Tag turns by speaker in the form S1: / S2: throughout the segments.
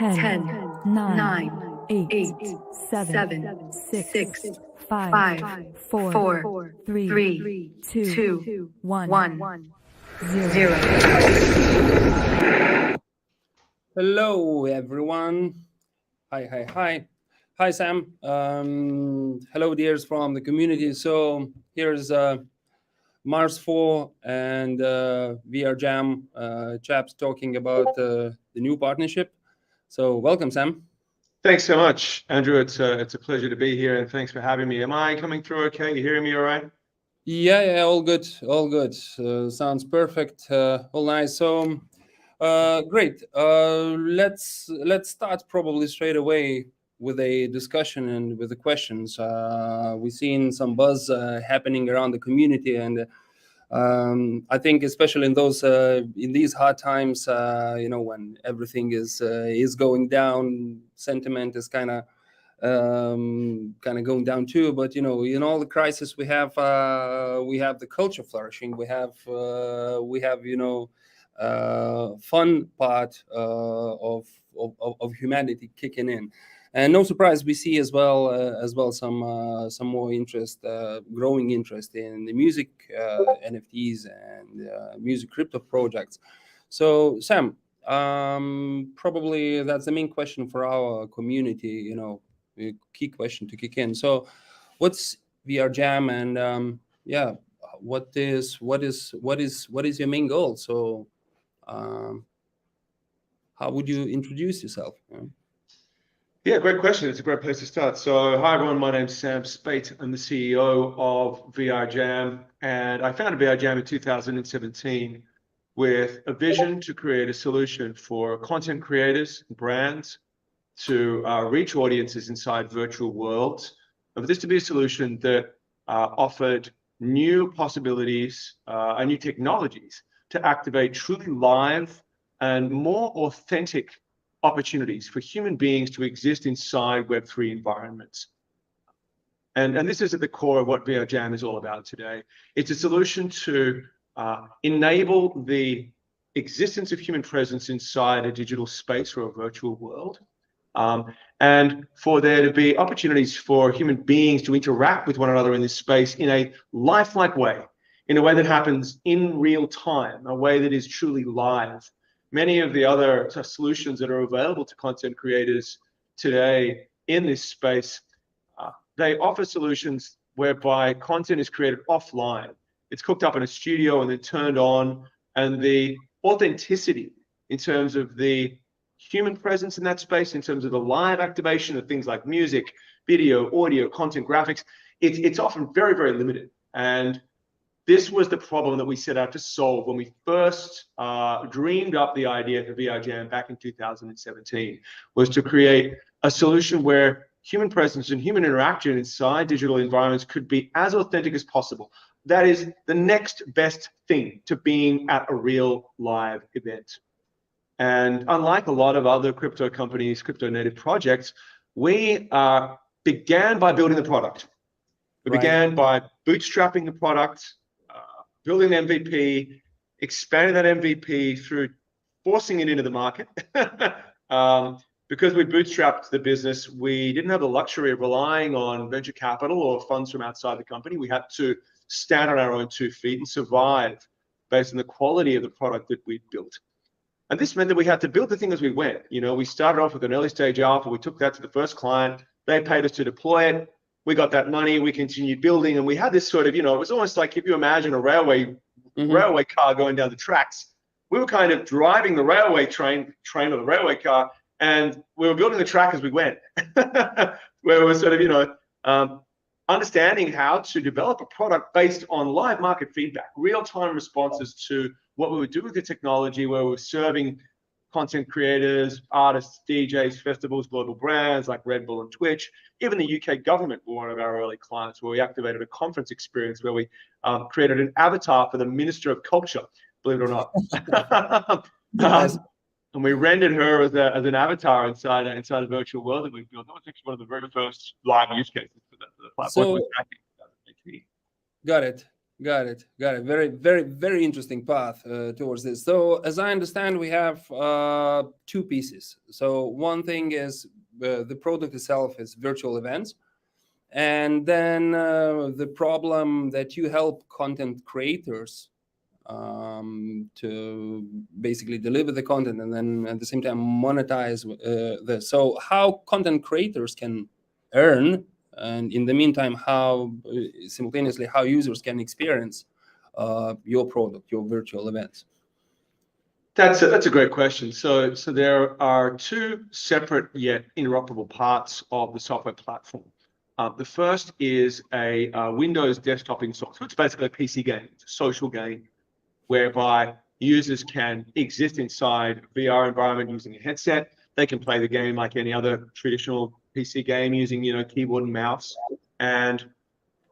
S1: 10, 9, 8, 7, 6, 5, 4, 3, 2, 1, 0.
S2: Hello, everyone. Hi. Hi, Sam. Hello, dears from the community. So here's Mars4 and VRJam chaps talking about the new partnership. So welcome, Sam.
S3: Thanks so much, Andrew. It's a pleasure to be here, and thanks for having me. Am I coming through okay? You hearing me all right?
S2: Yeah, all good, all good. Sounds perfect. All nice. So great. Let's start probably straight away with a discussion and with the questions. We've seen some buzz happening around the community, and I think especially in these hard times, when everything is going down, sentiment is kind of going down too. But in all the crisis we have the culture flourishing. We have fun part of humanity kicking in. And no surprise, we see as well some more interest, growing interest in the music, NFTs, and music crypto projects. So, Sam, probably that's the main question for our community. A key question to kick in. So, what's VRJam, and what is your main goal? So, how would you introduce yourself?
S3: Yeah, great question. It's a great place to start. So, hi everyone. My name's Sam Spate. I'm the CEO of VRJam, and I founded VRJam in 2017 with a vision to create a solution for content creators and brands to reach audiences inside virtual worlds. And for this to be a solution that offered new possibilities and new technologies to activate truly live and more authentic opportunities for human beings to exist inside Web3 environments. And this is at the core of what VRJam is all about today. It's a solution to enable the existence of human presence inside a digital space or a virtual world. And for there to be opportunities for human beings to interact with one another in this space in a lifelike way, in a way that happens in real time, a way that is truly live. Many of the other solutions that are available to content creators today in this space, they offer solutions whereby content is created offline. It's cooked up in a studio and then turned on, and the authenticity in terms of the human presence in that space, in terms of the live activation of things like music, video, audio, content, graphics, it's often very, very limited. And this was the problem that we set out to solve when we first dreamed up the idea for VRJam back in 2017, was to create a solution where human presence and human interaction inside digital environments could be as authentic as possible. That is the next best thing to being at a real live event. And unlike a lot of other crypto companies, crypto native projects, we began by building the product. We began by bootstrapping the product, building an MVP, expanding that MVP through forcing it into the market. Because we bootstrapped the business, we didn't have the luxury of relying on venture capital or funds from outside the company. We had to stand on our own 2 feet and survive based on the quality of the product that we built. And this meant that we had to build the thing as we went. We started off with an early stage alpha. We took that to the first client. They paid us to deploy it. We got that money. We continued building, and we had this sort of, it was almost like if you imagine a railway car going down the tracks. We were kind of driving the railway train or the railway car, and we were building the track as we went, where we were sort of, understanding how to develop a product based on live market feedback, real-time responses to what we would do with the technology, where we were serving content creators, artists, DJs, festivals, global brands like Red Bull and Twitch. Even the UK government were one of our early clients, where we activated a conference experience where we created an avatar for the Minister of Culture, believe it or not. And we rendered her as an avatar inside a virtual world that we built. That was actually one of the very first live use cases for the platform.
S2: So, got it. Very, very, very interesting path towards this. So, as I understand, we have 2 pieces. So, one thing is the product itself is virtual events. And then the problem that you help content creators to basically deliver the content and then at the same time monetize this. So how content creators can earn, and in the meantime, how simultaneously how users can experience your product, your virtual events?
S3: That's a great question. So there are two separate yet interoperable parts of the software platform. The first is a Windows desktop install. So it's basically a PC game, it's a social game, whereby users can exist inside a VR environment using a headset. They can play the game like any other traditional PC game using, keyboard and mouse. And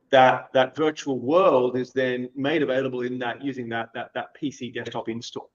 S3: that virtual world is then made available in that using that PC desktop install.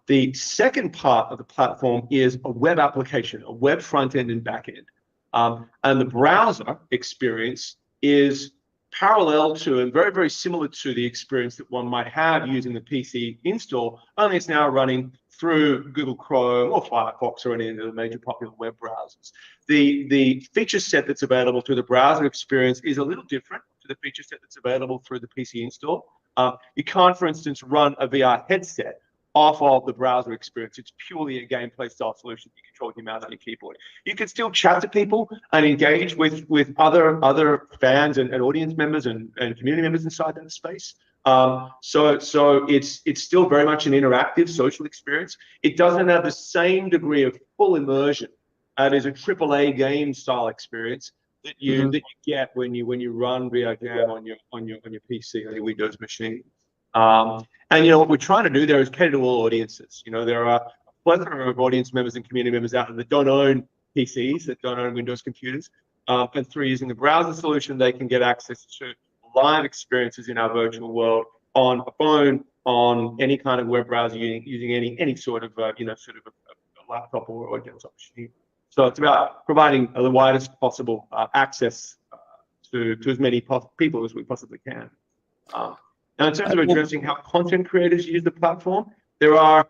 S3: The second part of the platform is a web application, a web front end and back end. And the browser experience is parallel to and very, very similar to the experience that one might have using the PC install, only it's now running through Google Chrome or Firefox or any of the major popular web browsers. The feature set that's available through the browser experience is a little different to the feature set that's available through the PC install. You can't, for instance, run a VR headset off of the browser experience. It's purely a gameplay style solution. You control your mouse and your keyboard. You can still chat to people and engage with other fans and audience members and community members inside that space. So it's still very much an interactive social experience. It doesn't have the same degree of full immersion that is a AAA game style experience that you get when you run VRJam on your PC or your Windows machine. And what we're trying to do there is cater to all audiences. There are a plethora of audience members and community members out there that don't own PCs, that don't own Windows computers. And through using the browser solution, they can get access to live experiences in our virtual world on a phone, on any kind of web browser, using any sort of a laptop or desktop machine. So it's about providing the widest possible access to as many people as we possibly can. Now, in terms of addressing how content creators use the platform, there are a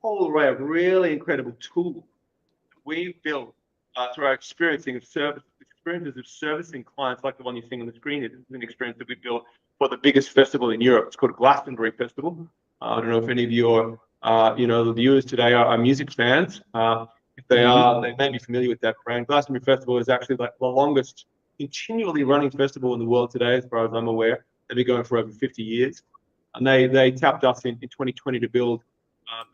S3: whole array of really incredible tools that we've built through our experiences of servicing clients like the one you're seeing on the screen. This is an experience that we built for the biggest festival in Europe. It's called Glastonbury Festival. I don't know if any of your, the viewers today are music fans. If they are, they may be familiar with that brand. Glastonbury Festival is actually like the longest continually running festival in the world today, as far as I'm aware. They've been going for over 50 years. And they tapped us in 2020 to build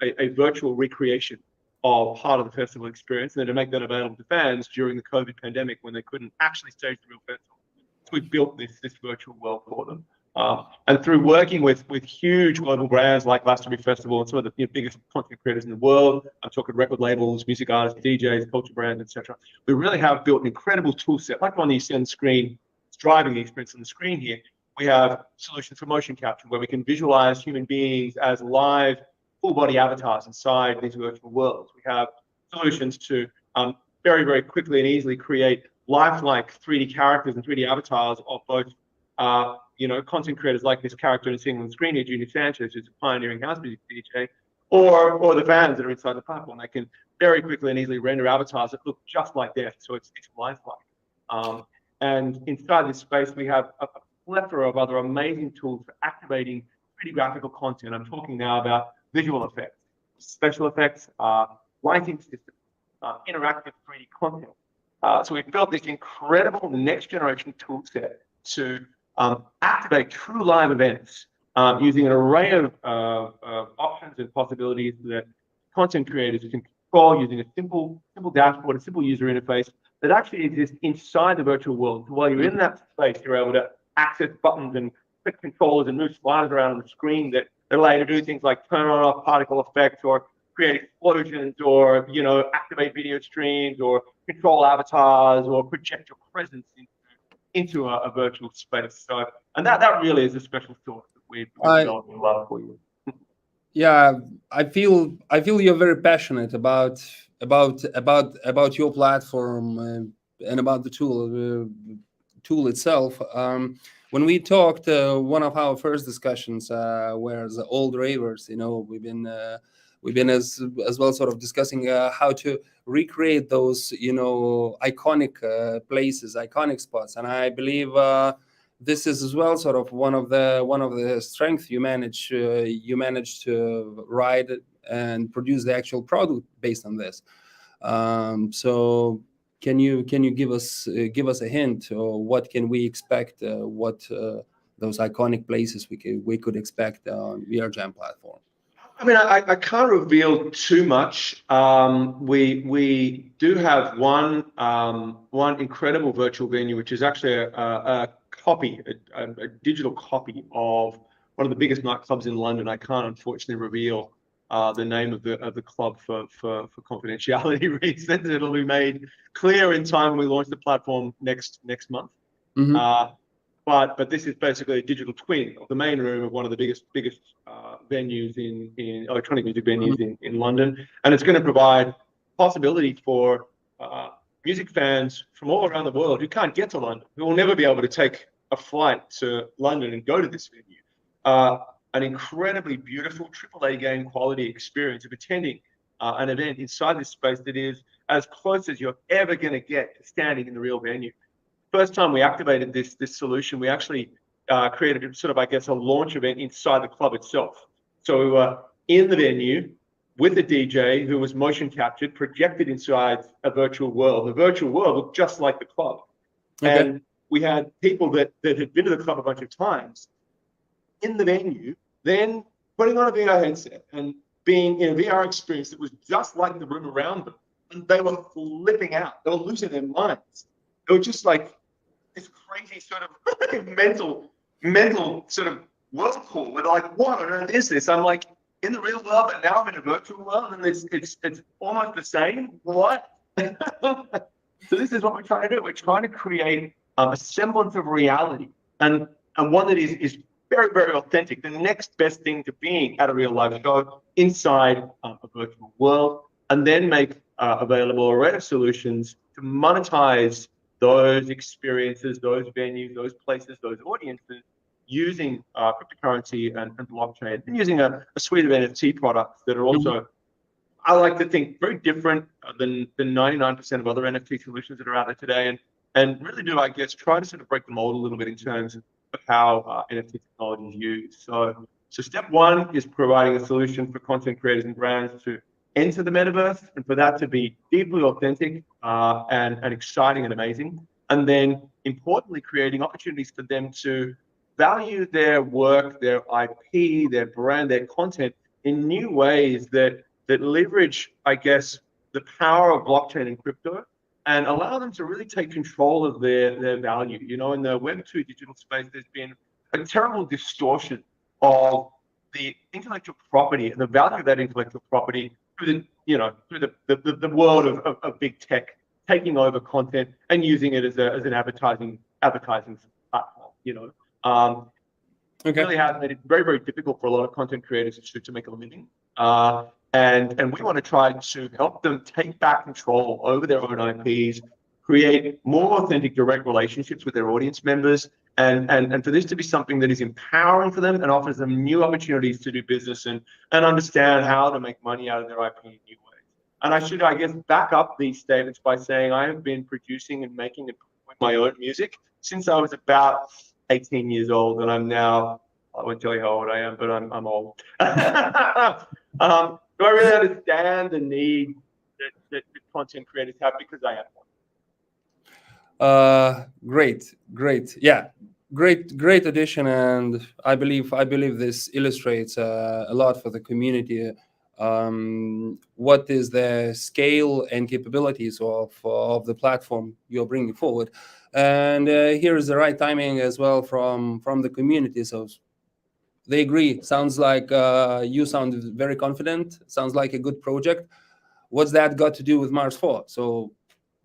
S3: a virtual recreation of part of the festival experience, and then to make that available to fans during the COVID pandemic when they couldn't actually stage the real festival. So we built this virtual world for them. And through working with huge global brands like Glastonbury Festival and some of the biggest content creators in the world, I'm talking record labels, music artists, DJs, culture brands, etc. We really have built an incredible tool set, like the one you see on the screen. It's driving the experience on the screen here. We have solutions for motion capture where we can visualize human beings as live, full-body avatars inside these virtual worlds. We have solutions to very, very quickly and easily create lifelike 3D characters and 3D avatars of both, content creators like this character in seeing on the screen here, Junior Sanchez, who's a pioneering house music DJ, or the fans that are inside the platform. They can very quickly and easily render avatars that look just like that, so it's lifelike. And inside this space, we have a plethora of other amazing tools for activating 3D graphical content. I'm talking now about visual effects, special effects, lighting systems, interactive 3D content. So we've built this incredible next generation tool set to activate true live events using an array of options and possibilities that content creators can control using a simple dashboard, a simple user interface that actually exists inside the virtual world. So while you're in that space, you're able to access buttons and click controllers and move sliders around on the screen that allow you to do things like turn on and off particle effects or create explosions or activate video streams or control avatars or project your presence into a virtual space. So, and that really is a special sauce that we've developed a lot for you.
S2: Yeah, I feel you're very passionate about your platform and about the tool itself. When we talked, one of our first discussions were the old ravers. We've been as well sort of discussing how to recreate those iconic places, iconic spots, and I believe this is as well sort of one of the strengths you managed to ride and produce the actual product based on this. So can you give us a hint, or what can we expect? What those iconic places we could expect on VRJam platform?
S3: I mean, I can't reveal too much. We do have one incredible virtual venue, which is actually a copy, a digital copy of one of the biggest nightclubs in London. I can't unfortunately reveal the name of the club for confidentiality reasons. It'll be made clear in time when we launch the platform next month.
S2: Mm-hmm.
S3: But this is basically a digital twin of the main room of one of the biggest venues in electronic music venues in London, and it's going to provide possibility for music fans from all around the world who can't get to London, who will never be able to take a flight to London and go to this venue. An incredibly beautiful AAA game quality experience of attending an event inside this space that is as close as you're ever going to get to standing in the real venue. First time we activated this solution, we actually created sort of, I guess, a launch event inside the club itself. So we were in the venue with the DJ who was motion captured, projected inside a virtual world. The virtual world looked just like the club. Okay. And we had people that had been to the club a bunch of times in the venue, then putting on a VR headset and being in a VR experience that was just like the room around them. And they were flipping out. They were losing their minds. They were just like this crazy sort of mental sort of whirlpool where they're like, what on earth is this? I'm like, in the real world, but now I'm in a virtual world, and it's almost the same. What? So this is what we're trying to do. We're trying to create a semblance of reality, and one that is very, very authentic. The next best thing to being at a real live show inside a virtual world, and then make available a array of solutions to monetize those experiences, those venues, those places, those audiences, using cryptocurrency and blockchain, and using a suite of NFT products that are also, I like to think, very different than 99% of other NFT solutions that are out there today, and really do, I guess, try to sort of break the mold a little bit in terms of how NFT technology is used. So step one is providing a solution for content creators and brands to enter the metaverse, and for that to be deeply authentic and exciting and amazing. And then importantly, creating opportunities for them to value their work, their IP, their brand, their content in new ways that leverage, I guess, the power of blockchain and crypto, and allow them to really take control of their value. You know, in the Web2 digital space, there's been a terrible distortion of the intellectual property and the value of that intellectual property through the world of big tech taking over content and using it as an advertising platform. You know,
S2: Okay.
S3: Really has made it very, very difficult for a lot of content creators to make a living. And we want to try to help them take back control over their own IPs, create more authentic, direct relationships with their audience members, and for this to be something that is empowering for them and offers them new opportunities to do business and understand how to make money out of their IP in new ways. And I should, I guess, back up these statements by saying I have been producing and making and performing my own music since I was about 18 years old, and I'm now, I won't tell you how old I am, but I'm old. Do I really understand the need that content creators have? Because I have one.
S2: Great. Yeah, great addition, and I believe this illustrates a lot for the community. What is the scale and capabilities of the platform you're bringing forward, and here is the right timing as well from the community. So they agree. Sounds like you sound very confident. Sounds like a good project. What's that got to do with Mars4? So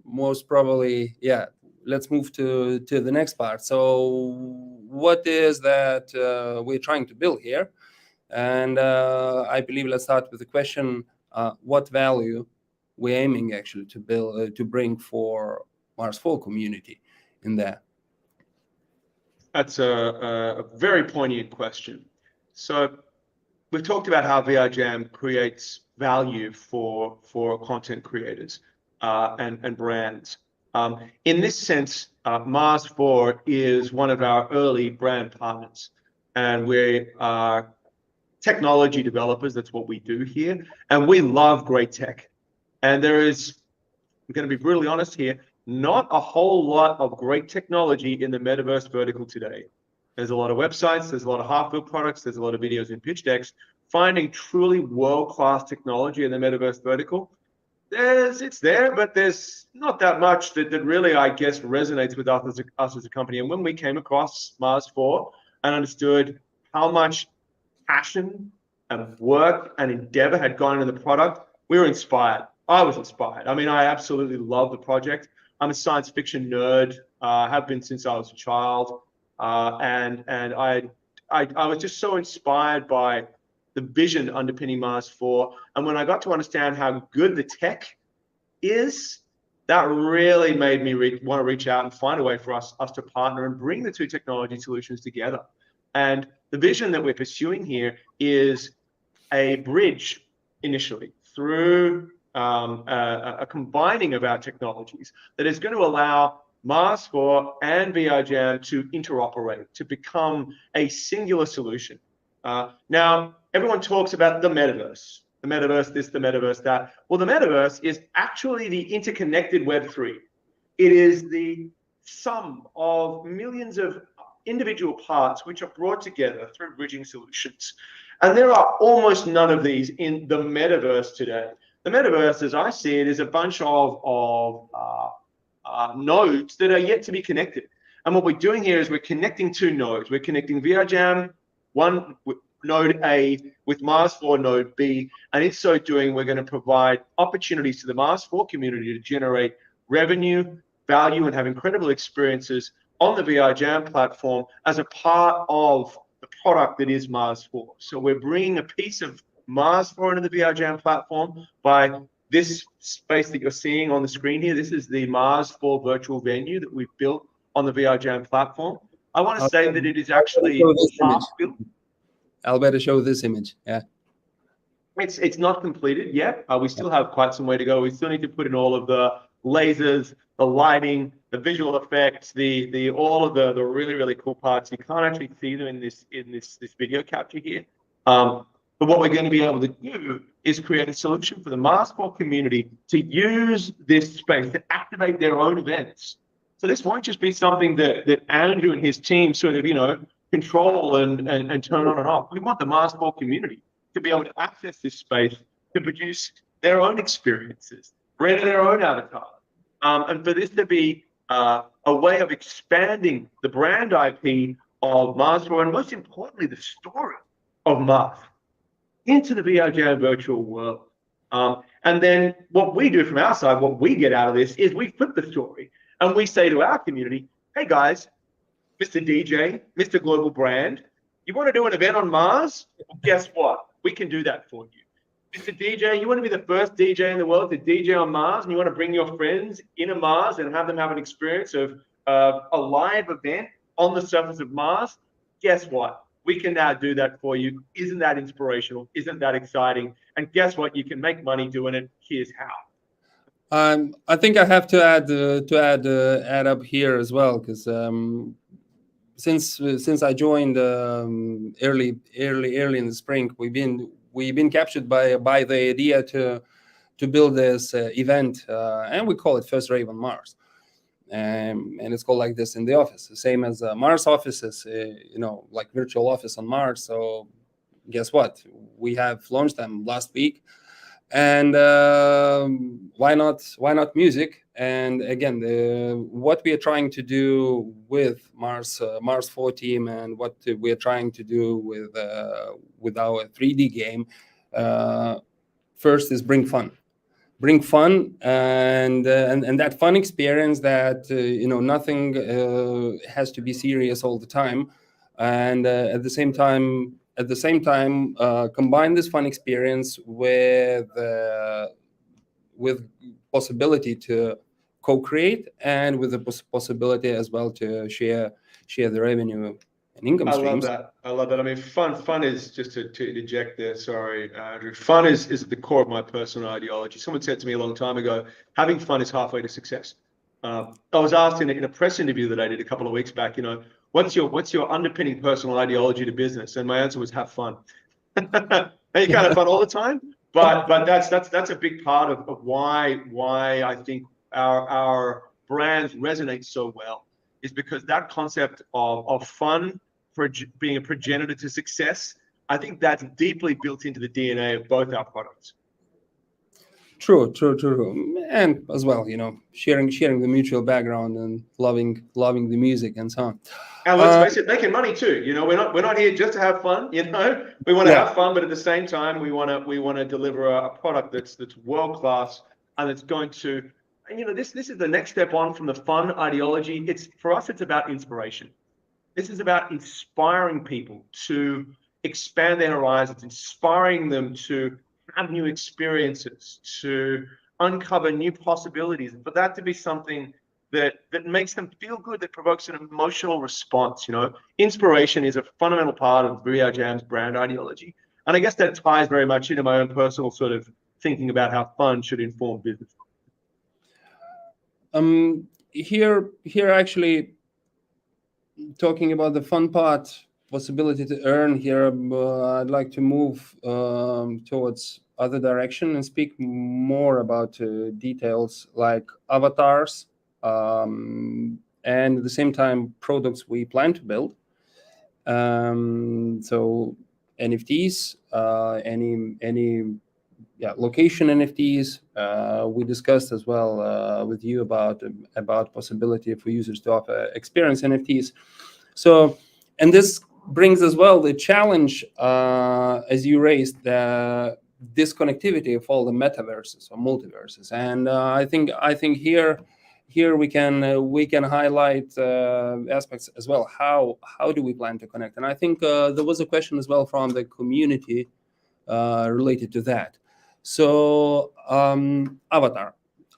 S2: most probably, yeah. Let's move to the next part. So what is that we're trying to build here? And I believe let's start with the question: what value we're aiming actually to build to bring for Mars4 community in there?
S3: That's a very poignant question. So we've talked about how VRJam creates value for content creators and brands. In this sense, Mars4 is one of our early brand partners, and we are technology developers. That's what we do here, and we love great tech. And there is, I'm going to be brutally honest here, not a whole lot of great technology in the metaverse vertical today. There's a lot of websites, there's a lot of half-built products, there's a lot of videos and pitch decks. Finding truly world-class technology in the metaverse vertical, it's there, but there's not that much that really, I guess, resonates with us as a company. And when we came across Mars4 and understood how much passion and work and endeavor had gone into the product, we were inspired. I was inspired. I mean, I absolutely love the project. I'm a science fiction nerd, have been since I was a child. And I was just so inspired by the vision underpinning Mars4. And when I got to understand how good the tech is, that really made me want to reach out and find a way for us to partner and bring the two technology solutions together. And the vision that we're pursuing here is a bridge initially through a combining of our technologies that is going to allow Mars4 and VRJam to interoperate, to become a singular solution. Now, everyone talks about the metaverse this, the metaverse that. Well, the metaverse is actually the interconnected Web3. It is the sum of millions of individual parts which are brought together through bridging solutions. And there are almost none of these in the metaverse today. The metaverse, as I see it, is a bunch of nodes that are yet to be connected. And what we're doing here is we're connecting two nodes. We're connecting VRJam, one node A with Mars4 node B. And in so doing, we're going to provide opportunities to the Mars4 community to generate revenue, value, and have incredible experiences on the VRJam platform as a part of the product that is Mars4. So we're bringing a piece of Mars4 into the VRJam platform by this space that you're seeing on the screen here. This is the Mars4 virtual venue that we've built on the VRJam platform. I want to say that it is actually half built.
S2: I'll better show this image. Yeah.
S3: It's not completed yet. We still have quite some way to go. We still need to put in all of the lasers, the lighting, the visual effects, all of the really, really cool parts. You can't actually see them in this video capture here. But what we're going to be able to do is create a solution for the Mars4 community to use this space to activate their own events. So this won't just be something that Andrew and his team sort of, control and turn on and off. We want the Mars4 community to be able to access this space to produce their own experiences, render their own avatar. And for this to be a way of expanding the brand IP of Mars4 and most importantly, the story of Mars into the VRJam virtual world. And then what we do from our side, what we get out of this is we flip the story and we say to our community, hey guys, Mr. DJ, Mr. Global Brand, you want to do an event on Mars? Well, guess what? We can do that for you. Mr. DJ, you want to be the first DJ in the world to DJ on Mars, and you want to bring your friends into Mars and have them have an experience of a live event on the surface of Mars? Guess what? We can now do that for you. Isn't that inspirational? Isn't that exciting? And guess what? You can make money doing it. Here's how.
S2: I think I have to add up here as well, because since I joined early in the spring, we've been captured by the idea to build this event, and we call it First Rave on Mars, and it's called like this in the office, the same as Mars offices, like virtual office on Mars. So guess what? We have launched them last week, and why not music? And again, what we are trying to do with Mars4 team, and what we are trying to do with our 3D game, first is bring fun, and that fun experience that nothing has to be serious all the time, and at the same time, combine this fun experience with possibility to co-create, and with the possibility as well to share the revenue and income streams.
S3: I love that. I mean, fun is, just to interject there, sorry, Andrew, fun is at the core of my personal ideology. Someone said to me a long time ago, having fun is halfway to success. I was asked in a press interview that I did a couple of weeks back, what's your underpinning personal ideology to business? And my answer was have fun. And you can't have fun all the time, but that's a big part of why I think our brands resonate so well is because that concept of fun for being a progenitor to success, I think that's deeply built into the DNA of both our products.
S2: True. And as well, sharing the mutual background and loving the music and so on.
S3: And let's face it, making money too. We're not here just to have fun. We want to have fun, but at the same time, we want to deliver a product that's world class and it's going to. And this is the next step on from the fun ideology. For us, it's about inspiration. This is about inspiring people to expand their horizons, inspiring them to have new experiences, to uncover new possibilities, and for that to be something that makes them feel good, that provokes an emotional response. Inspiration is a fundamental part of VRJam's brand ideology. And I guess that ties very much into my own personal sort of thinking about how fun should inform business.
S2: Here actually talking about the fun part, possibility to earn here, I'd like to move towards other direction and speak more about details like avatars, and at the same time products we plan to build. So NFTs, any location NFTs. We discussed as well with you about possibility for users to offer experience NFTs. So, and this brings as well the challenge, as you raised, the disconnectivity of all the metaverses or multiverses. And I think here we can highlight aspects as well. How do we plan to connect? And I think there was a question as well from the community related to that. So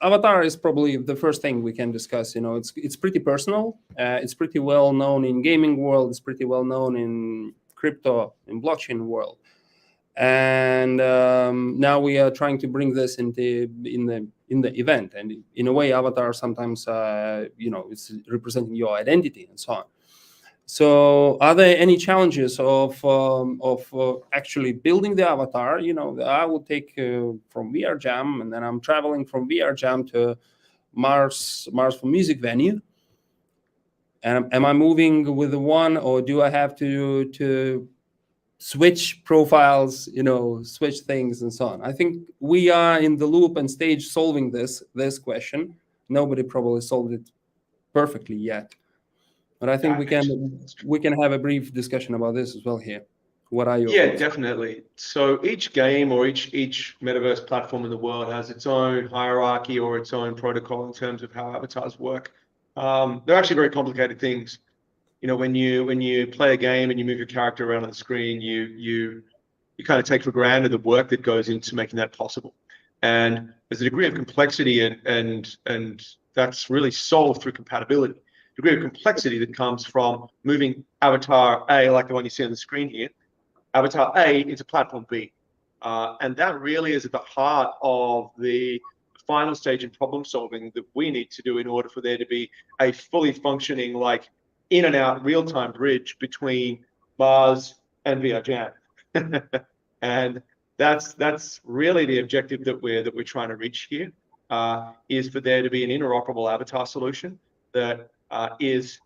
S2: Avatar is probably the first thing we can discuss. It's pretty personal. It's pretty well known in gaming world. It's pretty well known in crypto, in blockchain world. And now we are trying to bring this in the event. And in a way, Avatar sometimes it's representing your identity and so on. So are there any challenges of actually building the avatar? I will take from VRJam, and then I'm traveling from VRJam to Mars4 music venue. And am I moving with the one, or do I have to switch profiles, switch things and so on? I think we are in the loop and stage solving this question. Nobody probably solved it perfectly yet. But I think we can have a brief discussion about this as well here. What are your thoughts?
S3: Definitely. So each game or each metaverse platform in the world has its own hierarchy or its own protocol in terms of how avatars work. They're actually very complicated things. When you play a game and you move your character around on the screen, you kind of take for granted the work that goes into making that possible. And there's a degree of complexity and that's really solved through compatibility. Degree of complexity that comes from moving avatar A, like the one you see on the screen here, avatar A into platform B. And that really is at the heart of the final stage in problem solving that we need to do in order for there to be a fully functioning, like in and out real-time bridge between Mars and VRJam. And that's really the objective that we're trying to reach here, is for there to be an interoperable avatar solution that is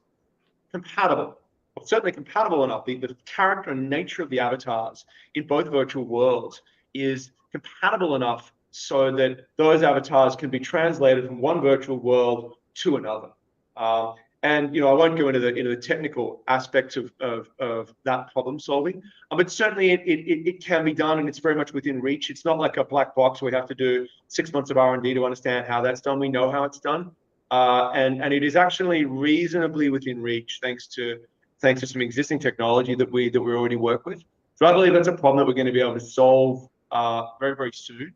S3: compatible, or certainly compatible enough. The character and nature of the avatars in both virtual worlds is compatible enough so that those avatars can be translated from one virtual world to another. And I won't go into the technical aspects of that problem solving, but certainly it can be done, and it's very much within reach. It's not like a black box where we have to do 6 months of R&D to understand how that's done. We know how it's done. And it is actually reasonably within reach thanks to some existing technology that we already work with. So I believe that's a problem that we're going to be able to solve very, very soon.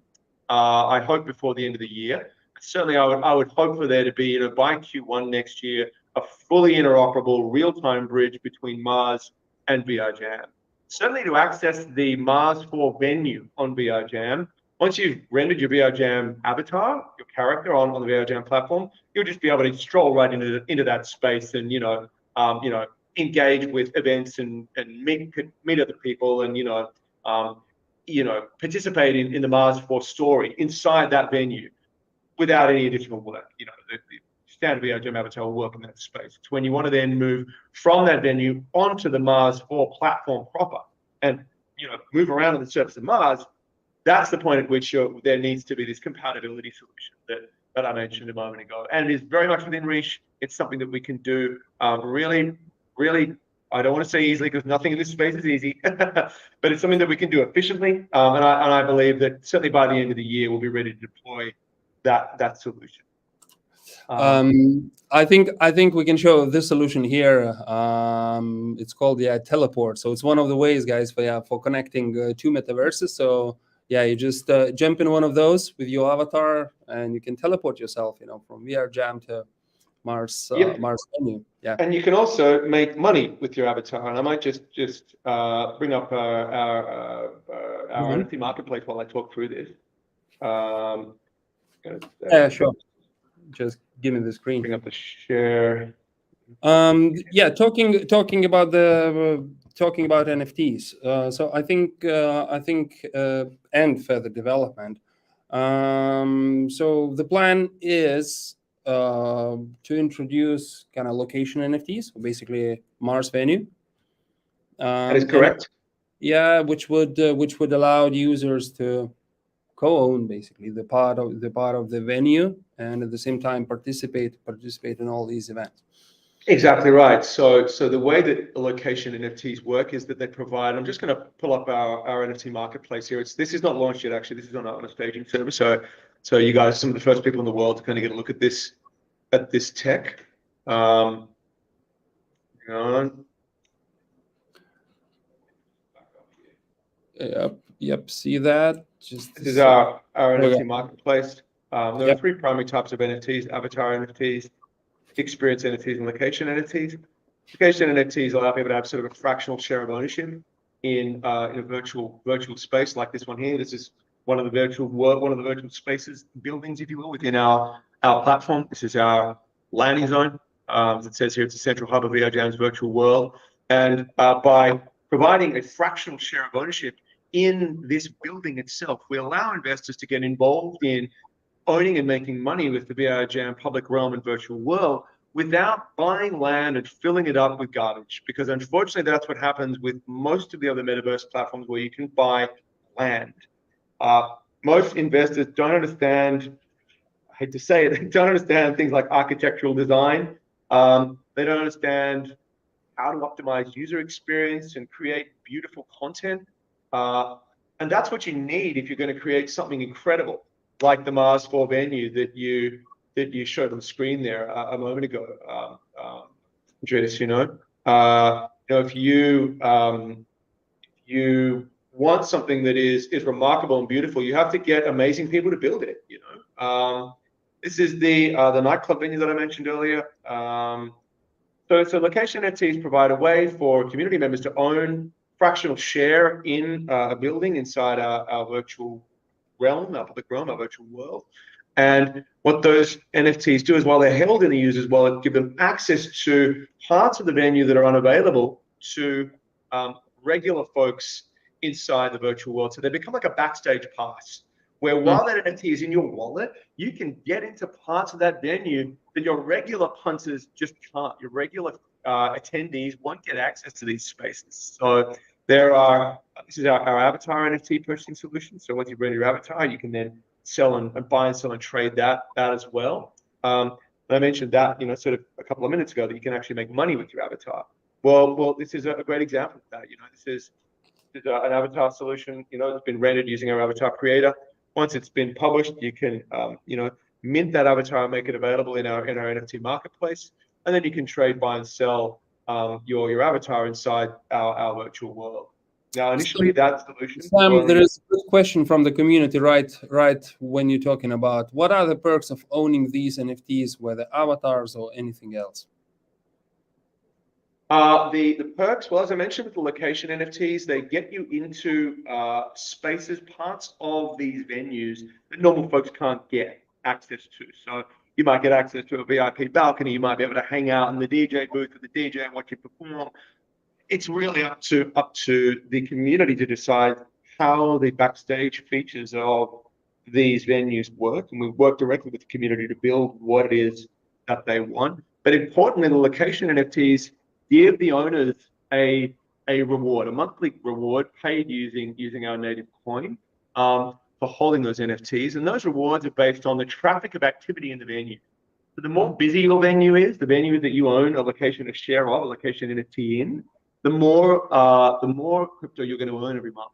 S3: I hope before the end of the year. Certainly, I would hope for there to be, by Q1 next year, a fully interoperable real-time bridge between Mars and VRJam. Certainly, to access the Mars4 venue on VRJam, once you've rendered your VRJam avatar, your character on the VRJam platform, you'll just be able to stroll right into that space and engage with events and meet other people and participate in the Mars4 story inside that venue without any additional work. standard VRJam avatar will work in that space. It's when you want to then move from that venue onto the Mars4 platform proper and move around on the surface of Mars. That's the point at which there needs to be this compatibility solution that I mentioned a moment ago. And it is very much within reach. It's something that we can do really, really, I don't want to say easily because nothing in this space is easy, but it's something that we can do efficiently. And I believe that certainly by the end of the year, we'll be ready to deploy that solution.
S2: I think we can show this solution here. It's called teleport. So it's one of the ways, guys, for connecting two metaverses. So yeah, you just jump in one of those with your avatar, and you can teleport yourself, from VRJam to Mars, Mars venue. Yeah.
S3: And you can also make money with your avatar. And I might just bring up our NFT marketplace while I talk through this.
S2: Yeah, sure. Just give me the screen.
S3: Bring up the share.
S2: Yeah, talking about NFTs. So I think and further development. So the plan is to introduce kind of location NFTs, basically Mars venue.
S3: That is correct.
S2: Yeah, which would allow users to co-own basically the part of the venue, and at the same time participate in all these events.
S3: Exactly right. So the way that the location NFTs work is that they provide. I'm just going to pull up our NFT marketplace here. This is not launched yet. Actually, this is on a staging server. So you guys, some of the first people in the world to kind of get a look at this tech. Hang on.
S2: Yep. See that?
S3: This is our NFT marketplace. There are three primary types of NFTs: avatar NFTs, experience NFTs, and location NFTs. Location NFTs allow people to have sort of a fractional share of ownership in a virtual space like this one here. This is one of the virtual spaces, buildings, if you will, within our platform. This is our landing zone. As it says here, it's a central hub of VRJam's virtual world. And by providing a fractional share of ownership in this building itself, we allow investors to get involved in owning and making money with the VRJam public realm and virtual world without buying land and filling it up with garbage. Because unfortunately, that's what happens with most of the other metaverse platforms where you can buy land. Most investors don't understand, I hate to say it, they don't understand things like architectural design. They don't understand how to optimize user experience and create beautiful content. And that's what you need if you're going to create something incredible, like the Mars4 venue that you showed on the screen there a moment ago, Andreas. If you want something that is remarkable and beautiful, you have to get amazing people to build it. This is the nightclub venue that I mentioned earlier. So location NFTs provide a way for community members to own fractional share in a building inside our virtual realm, our public realm, our virtual world. And what those NFTs do is, while they're held in the user's wallet, give them access to parts of the venue that are unavailable to regular folks inside the virtual world. So they become like a backstage pass, where while that NFT is in your wallet, you can get into parts of that venue that your regular punters just can't. Your regular attendees won't get access to these spaces. So this is our avatar NFT purchasing solution. So once you've rented your avatar, you can then sell and buy and sell and trade that as well. And I mentioned that, sort of a couple of minutes ago, that you can actually make money with your avatar. Well, this is a great example of that. This is an avatar solution. It's been rendered using our avatar creator. Once it's been published, you can, mint that avatar and make it available in our NFT marketplace, and then you can trade, buy, and sell your avatar inside our virtual world. Now, initially, that solution.
S2: Sam, there is a good question from the community, right? When you're talking about what are the perks of owning these NFTs, whether avatars or anything else?
S3: The perks, well, as I mentioned with the location NFTs, they get you into spaces, parts of these venues that normal folks can't get access to. So you might get access to a VIP balcony. You might be able to hang out in the DJ booth with the DJ and watch you perform. It's really up to the community to decide how the backstage features of these venues work, and we work directly with the community to build what it is that they want. But importantly, the location NFTs give the owners a reward, a monthly reward paid using our native coin for holding those NFTs. And those rewards are based on the traffic of activity in the venue. So the more busy your venue is, the venue that you own a location, a share of, a location NFT in, the more crypto you're going to earn every month.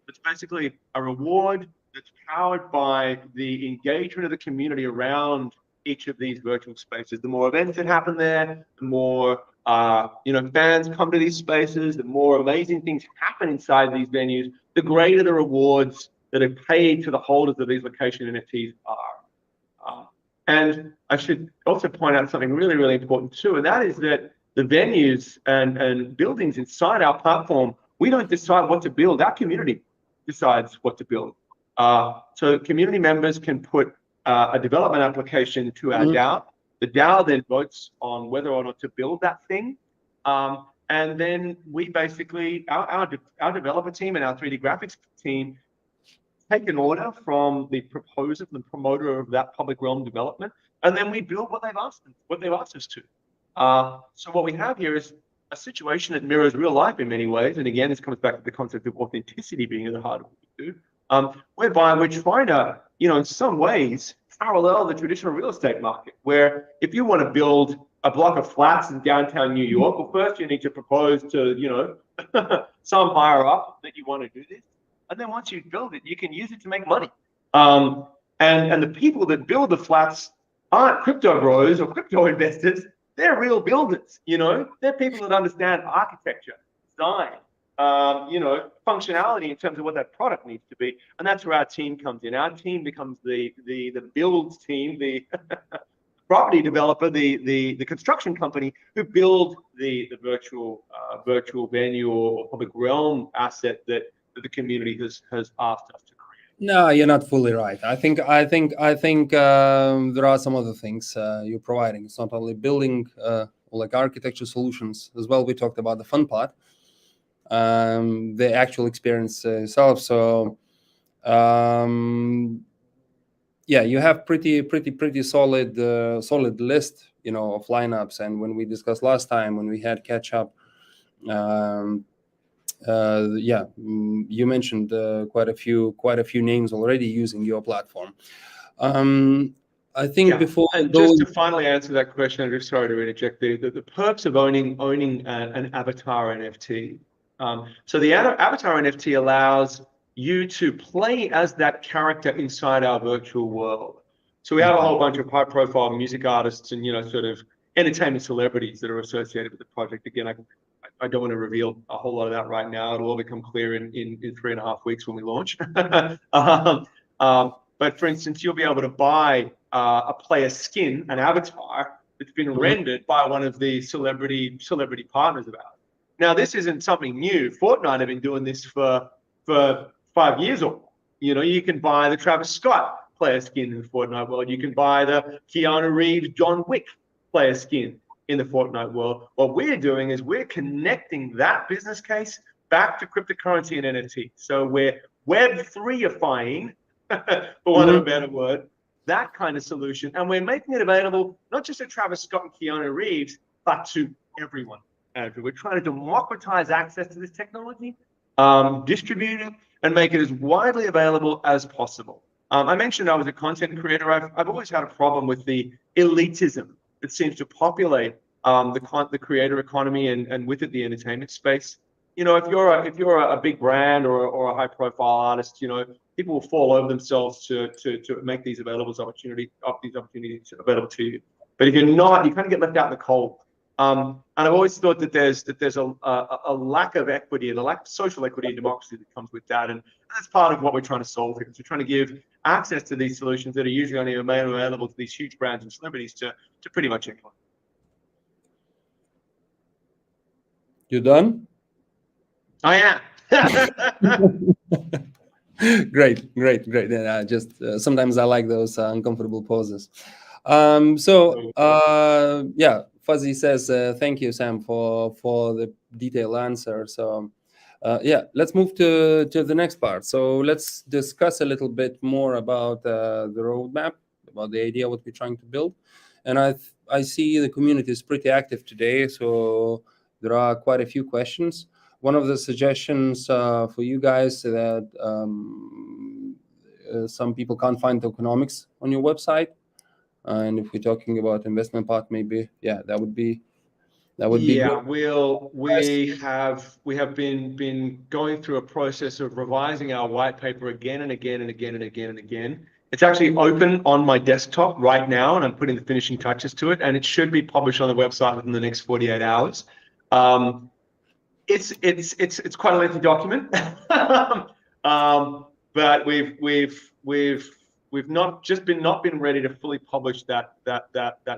S3: It's basically a reward that's powered by the engagement of the community around each of these virtual spaces. The more events that happen there, the more fans come to these spaces, the more amazing things happen inside these venues, the greater the rewards that are paid to the holders of these location NFTs are. And I should also point out something really, really important too, and that is that the venues and buildings inside our platform, we don't decide what to build. Our community decides what to build. So community members can put a development application to our DAO. The DAO then votes on whether or not to build that thing. And then we basically, our developer team and our 3D graphics team take an order from the proposer, the promoter of that public realm development, and then we build what they've asked us to. So what we have here is a situation that mirrors real life in many ways. And again, this comes back to the concept of authenticity being at the heart of what we do, whereby we're trying to, in some ways, parallel the traditional real estate market, where if you want to build a block of flats in downtown New York, well, first you need to propose to, some higher up that you want to do this. And then once you build it, you can use it to make money. And the people that build the flats aren't crypto bros or crypto investors. They're real builders, They're people that understand architecture, design, functionality in terms of what that product needs to be. And that's where our team comes in. Our team becomes the builds team, the property developer, the construction company who build the virtual venue or public realm asset that the community has asked us to create.
S2: No, you're not fully right. I think there are some other things you're providing. It's not only building like architecture solutions as well. We talked about the fun part, the actual experience itself. So you have pretty solid list, of lineups. And when we discussed last time when we had catch up, you mentioned quite a few names already using your platform. I think before
S3: just to finally answer that question, I'm just sorry to interject. The perks of owning an avatar NFT. So the avatar NFT allows you to play as that character inside our virtual world. So we have a whole bunch of high-profile music artists and sort of entertainment celebrities that are associated with the project. Again, I don't want to reveal a whole lot of that right now. It'll all become clear in 3.5 weeks when we launch. But for instance, you'll be able to buy a player skin, an avatar that's been rendered by one of the celebrity partners of ours. Now, this isn't something new. Fortnite have been doing this for 5 years or more. You can buy the Travis Scott player skin in the Fortnite world. You can buy the Keanu Reeves John Wick player skin in the Fortnite world. What we're doing is we're connecting that business case back to cryptocurrency and NFT. So we're Web3ifying, for want of a better word, that kind of solution. And we're making it available not just to Travis Scott and Keanu Reeves, but to everyone. Andrew, we're trying to democratize access to this technology, distribute it, and make it as widely available as possible. I mentioned I was a content creator. I've always had a problem with the elitism that seems to populate the creator economy and with it the entertainment space. If you're a big brand or a high profile artist, people will fall over themselves to make these opportunities available to you. But if you're not, you kind of get left out in the cold. And I've always thought that there's a lack of equity and a lack of social equity and democracy that comes with that. And that's part of what we're trying to solve here. We're trying to give access to these solutions that are usually only available to these huge brands and celebrities to pretty much anyone.
S2: You done?
S3: I am.
S2: Great. Just sometimes I like those uncomfortable pauses. Fuzzy says, thank you, Sam, for the detailed answer. So let's move to the next part. So let's discuss a little bit more about the roadmap, about the idea, what we're trying to build. and I see the community is pretty active today, so there are quite a few questions. One of the suggestions for you guys that some people can't find tokenomics on your website, and if we're talking about investment part, maybe that would be
S3: Yeah,
S2: good.
S3: we have been going through a process of revising our white paper again and again and again and again and again. It's actually open on my desktop right now, and I'm putting the finishing touches to it, and it should be published on the website within the next 48 hours. It's quite a lengthy document, but we've not been ready to fully publish that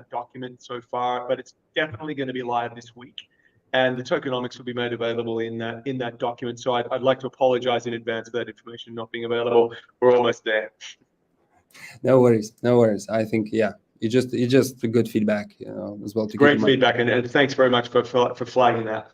S3: document so far, but it's definitely going to be live this week, and the tokenomics will be made available in that document. So I'd like to apologize in advance for that information not being available. We're almost there.
S2: No worries. I think it's just good feedback, as well.
S3: Great feedback, and thanks very much for flagging that.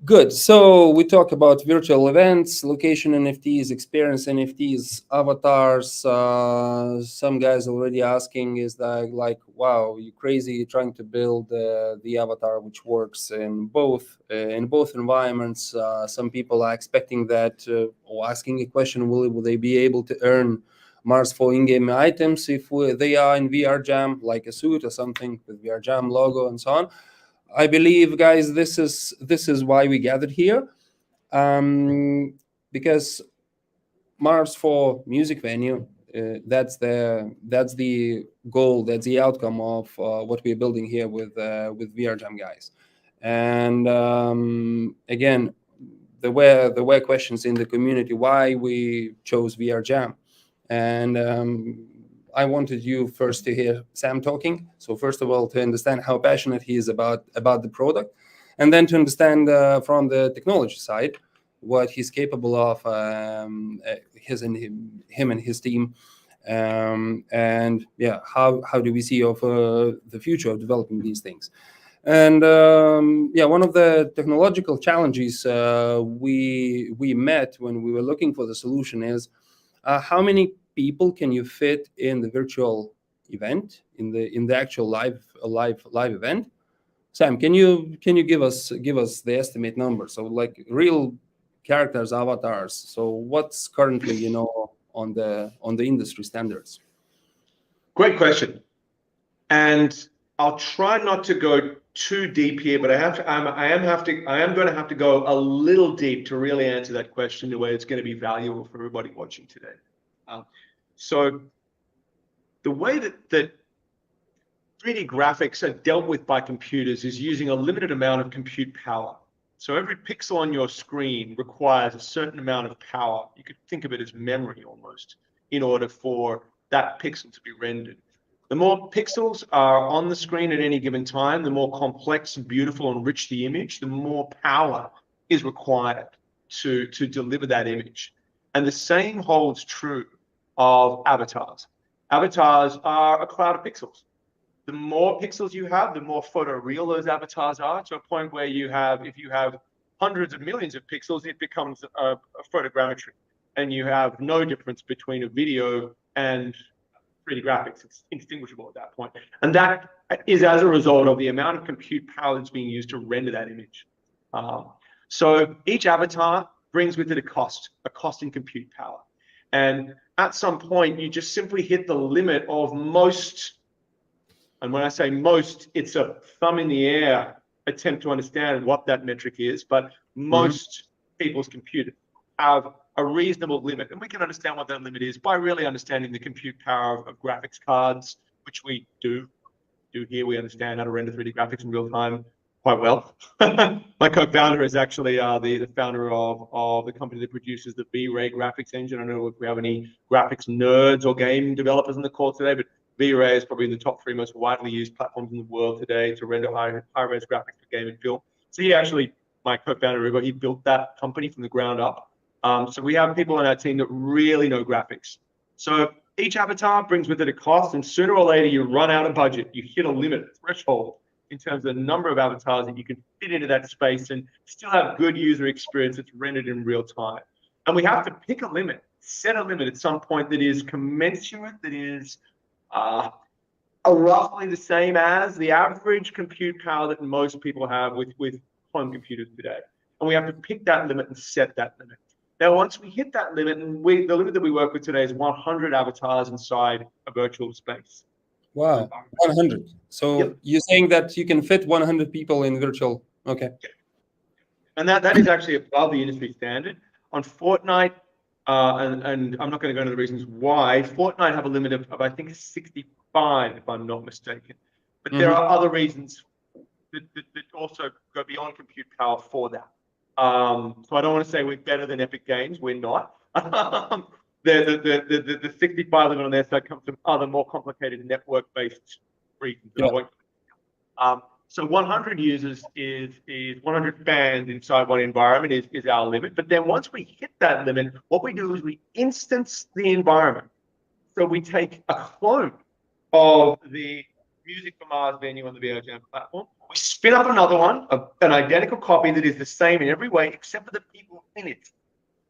S2: Good. So we talk about virtual events, location NFTs, experience NFTs, avatars. Some guys already asking is that, like, wow, you crazy trying to build the avatar which works in both environments. Some people are expecting that, or asking a question: will they be able to earn Mars4 in-game items if they are in VRJam, like a suit or something with VRJam logo and so on? I believe, guys, this is why we gathered here, because Mars4 music venue, that's the goal, that's the outcome of what we're building here with VRJam guys. And again, there were questions in the community why we chose VRJam, and I wanted you first to hear Sam talking. So first of all, to understand how passionate he is about the product, and then to understand from the technology side what he's capable of, him and his team, and how do we see of the future of developing these things. And one of the technological challenges we met when we were looking for the solution is how many people can you fit in the virtual event, in the actual live event? Sam, can you give us the estimate number? So, like, real characters, avatars. So what's currently on the industry standards?
S3: Great question, and I'll try not to go too deep here, but I am going to have to go a little deep to really answer that question in a way it's going to be valuable for everybody watching today. So the way that 3D graphics are dealt with by computers is using a limited amount of compute power. So every pixel on your screen requires a certain amount of power. You could think of it as memory almost, in order for that pixel to be rendered. The more pixels are on the screen at any given time, the more complex and beautiful and rich the image, the more power is required to deliver that image. And the same holds true of avatars. Avatars are a cloud of pixels. The more pixels you have, the more photoreal those avatars are, to a point where if you have hundreds of millions of pixels, it becomes a photogrammetry, and you have no difference between a video and 3D graphics. It's indistinguishable at that point. And that is as a result of the amount of compute power that's being used to render that image. So each avatar brings with it a cost in compute power. And at some point, you just simply hit the limit of most, and when I say most, it's a thumb in the air attempt to understand what that metric is, but most people's computers have a reasonable limit. And we can understand what that limit is by really understanding the compute power of graphics cards, which we do here. We understand how to render 3D graphics in real time quite well. My co-founder is actually the founder of the company that produces the V-Ray graphics engine. I don't know if we have any graphics nerds or game developers on the call today, but V-Ray is probably in the top 3 most widely used platforms in the world today to render high-res graphics for game and film. So he actually, my co-founder, he built that company from the ground up. So we have people on our team that really know graphics. So each avatar brings with it a cost, and sooner or later you run out of budget. You hit a limit, a threshold, in terms of the number of avatars that you can fit into that space and still have good user experience that's rendered in real time. And we have to pick a limit, set a limit at some point that is commensurate, that is are roughly the same as the average compute power that most people have with home computers today. And we have to pick that limit and set that limit. Now, once we hit that limit, and the limit that we work with today is 100 avatars inside a virtual space.
S2: Wow, 100. So
S3: Yep.
S2: you're saying that you can fit 100 people in virtual? Okay.
S3: And that is actually above the industry standard. On Fortnite, and I'm not going to go into the reasons why, Fortnite have a limit of I think 65, if I'm not mistaken. But there are other reasons that also go beyond compute power for that. So I don't want to say we're better than Epic Games. We're not. The 65 limit on their side comes from other more complicated network-based reasons.
S2: Yeah.
S3: So 100 users is 100 fans inside one environment is our limit. But then once we hit that limit, what we do is we instance the environment. So we take a clone of the Music for Mars venue on the VRJam platform. We spin up another one, an identical copy that is the same in every way except for the people in it.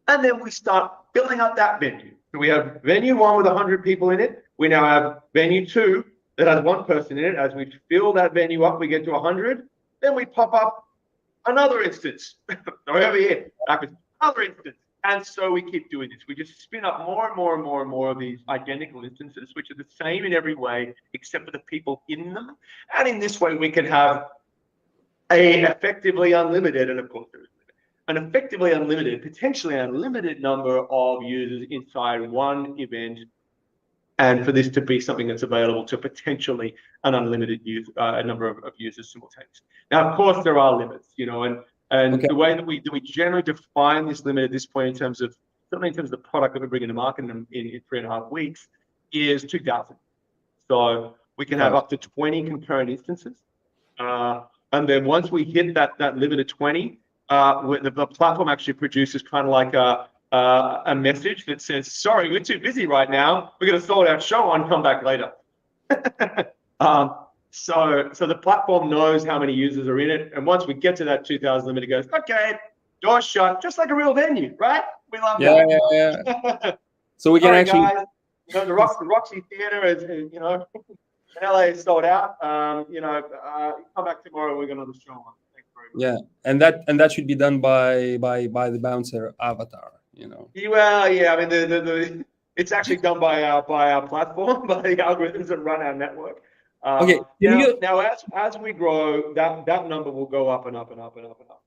S3: And then we start building up that venue. So we have venue 1 with 100 people in it. We now have venue 2 that has 1 person in it. As we fill that venue up, we get to 100. Then we pop up another instance. Over here, another instance. And so we keep doing this. We just spin up more and more and more and more of these identical instances, which are the same in every way, except for the people in them. And in this way, we can have a effectively unlimited, and of course there is an effectively unlimited, potentially unlimited number of users inside one event, and for this to be something that's available to potentially an unlimited number of users simultaneously. Now, of course, there are limits, and the way that we generally define this limit at this point in terms of the product that we bring into market in 3.5 weeks is 2,000. So we can have up to 20 concurrent instances. And then once we hit that limit of 20, the platform actually produces kind of like a message that says, sorry, we're too busy right now. We're going to sort our show on, come back later. So the platform knows how many users are in it. And once we get to that 2,000 limit, it goes, okay, door shut, just like a real venue, right? We love that.
S2: Yeah. So we can actually...
S3: guys, the Roxy Theatre is, in LA is sold out. Come back tomorrow, we're going to do the show on. Thanks very much.
S2: Yeah, and that should be done by the bouncer avatar,
S3: Well, yeah, I mean, it's actually done by our platform, by the algorithms that run our network.
S2: Okay.
S3: Now, as we grow, that number will go up and up and up and up and up.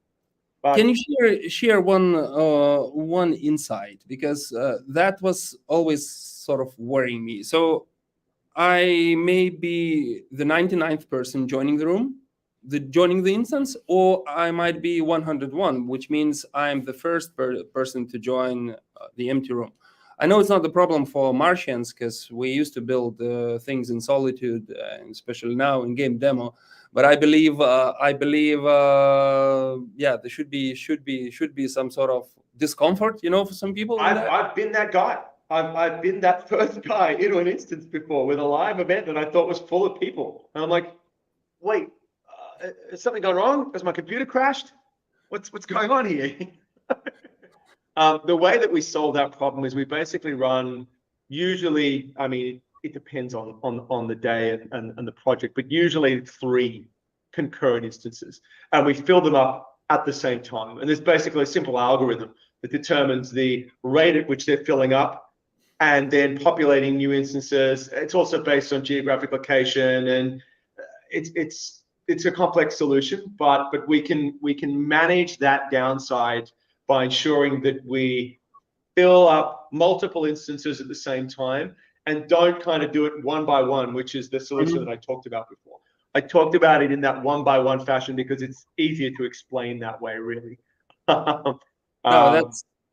S3: But
S2: can you share one insight, because that was always sort of worrying me. So I may be the 99th person joining the room, joining the instance, or I might be 101, which means I'm the first person to join the empty room. I know it's not the problem for Martians, because we used to build things in Solitude, especially now in game demo. But I believe, there should be some sort of discomfort, for some people.
S3: I've been that guy. I've been that first guy into an instance before with a live event that I thought was full of people, and I'm like, wait, is something gone wrong? Has my computer crashed? What's going on here? The way that we solve that problem is we basically run, usually, I mean, it depends on the day and the project, but usually 3 concurrent instances, and we fill them up at the same time. And there's basically a simple algorithm that determines the rate at which they're filling up and then populating new instances. It's also based on geographic location, and it's a complex solution, but we can manage that downside by ensuring that we fill up multiple instances at the same time and don't kind of do it one by one, which is the solution that I talked about before. I talked about it in that one by one fashion because it's easier to explain that way, really.
S2: No,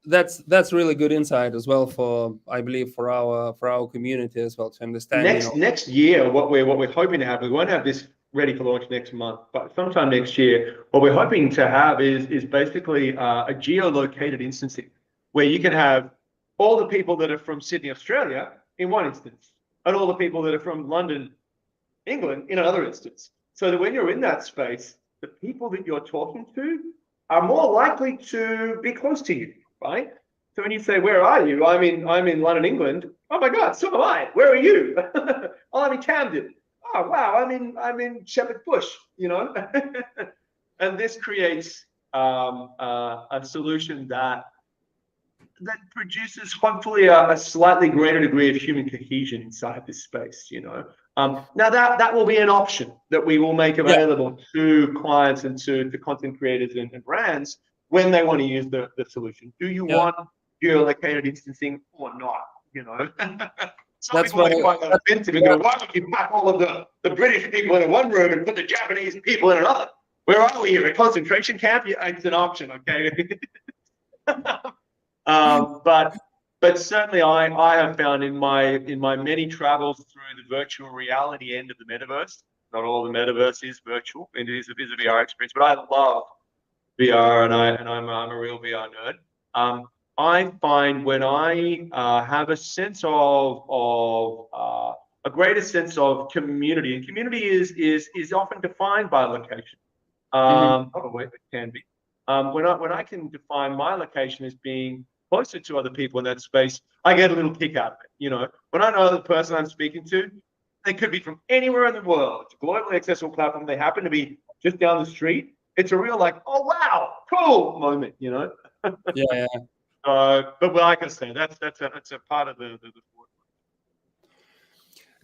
S2: that's really good insight as well I believe for our community as well to understand.
S3: Next year, what we're hoping to have, we won't have this ready for launch next month, but sometime next year, what we're hoping to have is basically a geolocated instancing where you can have all the people that are from Sydney, Australia in one instance, and all the people that are from London, England in another instance. So that when you're in that space, the people that you're talking to are more likely to be close to you, right? So when you say, where are you? I'm in London, England. Oh my God, so am I. Where are you? Oh, I'm in Camden. oh wow, I'm in Shepherd Bush, you know. And this creates a solution that produces hopefully a slightly greater degree of human cohesion inside this space, you know. Now that will be an option that we will make available to clients and to content creators and brands when they want to use the solution. Do you want geolocated instancing or not? You know, some
S2: That's
S3: people
S2: why
S3: are quite offensive and go, "Why don't you pack all of the British people in one room and put the Japanese people in another? Where are we here? A concentration camp?" Yeah, it's an option, okay. But certainly I have found in my many travels through the virtual reality end of the metaverse. Not all the metaverse is virtual, and it is a VR experience. But I love VR, and I'm a real VR nerd. I find when I have a sense of a greater sense of community, and community is often defined by location. Not always, it can be. When I can define my location as being closer to other people in that space, I get a little kick out of it. You know, when I know the person I'm speaking to, they could be from anywhere in the world. It's a globally accessible platform. They happen to be just down the street. It's a real like, oh wow, cool moment. You know.
S2: Yeah.
S3: But like I say, that's a part of the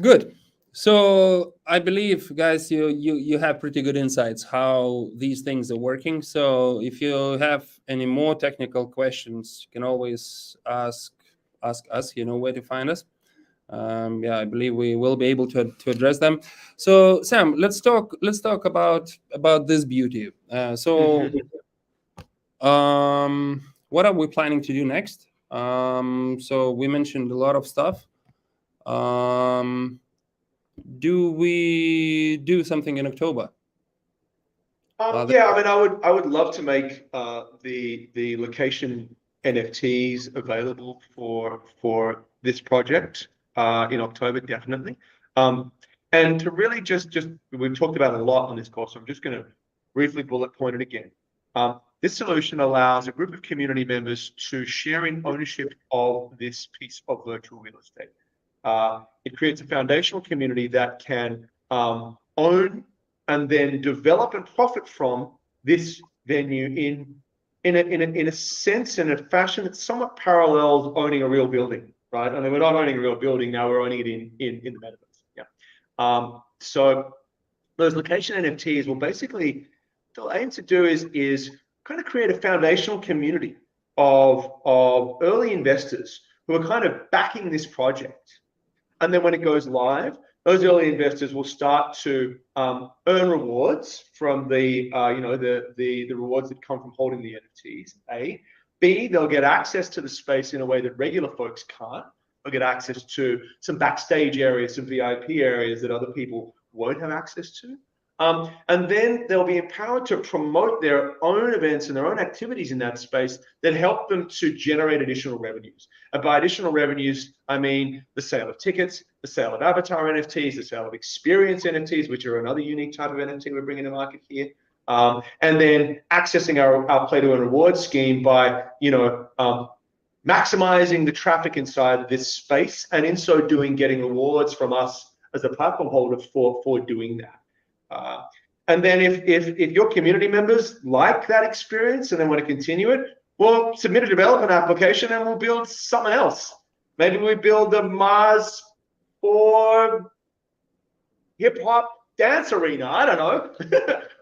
S2: Good. So I believe, guys, you have pretty good insights how these things are working. So if you have any more technical questions, you can always ask us. You know where to find us. I believe we will be able to address them. So Sam, let's talk about this beauty. What are we planning to do next? So we mentioned a lot of stuff. Do we do something in October?
S3: Yeah, I mean, I would love to make the location NFTs available for this project in October, definitely. And to really just we've talked about a lot on this course, so I'm just going to briefly bullet point it again. This solution allows a group of community members to share in ownership of this piece of virtual real estate. It creates a foundational community that can own and then develop and profit from this venue in a sense, in a fashion that somewhat parallels owning a real building, right? I mean, we're not owning a real building now; we're owning it in the metaverse. Yeah. So those location NFTs will basically, they'll aim to do is kind of create a foundational community of early investors who are kind of backing this project. And then when it goes live, those early investors will start to earn rewards from the rewards that come from holding the NFTs. A, B, they'll get access to the space in a way that regular folks can't. They'll get access to some backstage areas, some VIP areas that other people won't have access to. And then they'll be empowered to promote their own events and their own activities in that space that help them to generate additional revenues. And by additional revenues, I mean the sale of tickets, the sale of avatar NFTs, the sale of experience NFTs, which are another unique type of NFT we're bringing to market here. And then accessing our play to earn reward scheme by, maximizing the traffic inside this space, and in so doing, getting rewards from us as a platform holder for doing that. And then if your community members like that experience and they want to continue it, we'll submit a development application and we'll build something else. Maybe we build the Mars4 hip hop dance arena, I don't know,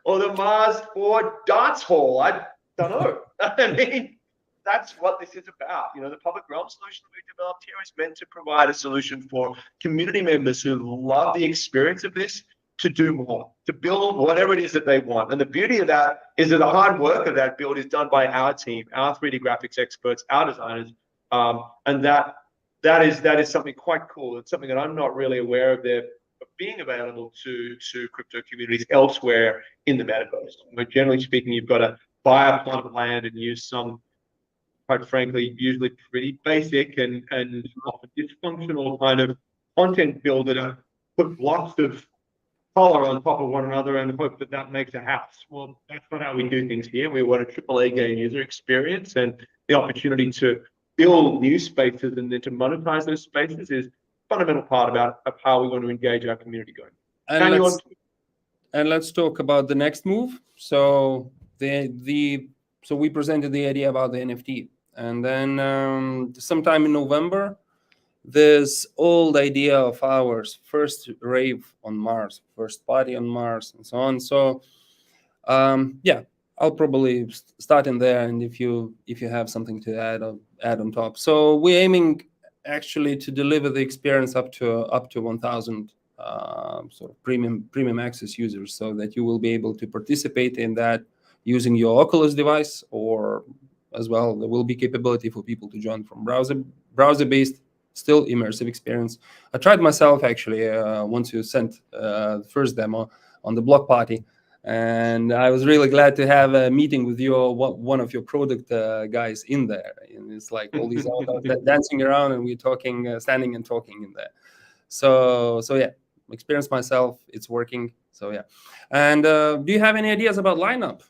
S3: or the Mars4 dance hall, I don't know. I mean, that's what this is about. The public realm solution that we've developed here is meant to provide a solution for community members who love the experience of this to do more, to build whatever it is that they want. And the beauty of that is that the hard work of that build is done by our team, our 3D graphics experts, our designers, and that is something quite cool. It's something that I'm not really aware of being available to crypto communities elsewhere in the metaverse. But generally speaking, you've got to buy a plot of land and use some, quite frankly, usually pretty basic and often dysfunctional kind of content builder to put blocks of color on top of one another and hope that makes a house. Well, that's not how we do things here. We want a AAA game user experience, and the opportunity to build new spaces and then to monetize those spaces is a fundamental part of how we want to engage our community going.
S2: and let's talk about the next move. So so we presented the idea about the NFT, and then sometime in November, this old idea of ours, first rave on Mars, first party on Mars, and so on. So yeah, I'll probably start in there, and if you have something to add on top. So we're aiming actually to deliver the experience up to 1,000 sort of premium access users, so that you will be able to participate in that using your Oculus device, or as well there will be capability for people to join from browser-based, still immersive experience. I tried myself actually once you sent the first demo on the block party, and I was really glad to have a meeting with one of your product guys in there. And it's like all these dancing around, and we're talking, standing and talking in there. So yeah, experienced myself. It's working. So yeah. And do you have any ideas about lineup?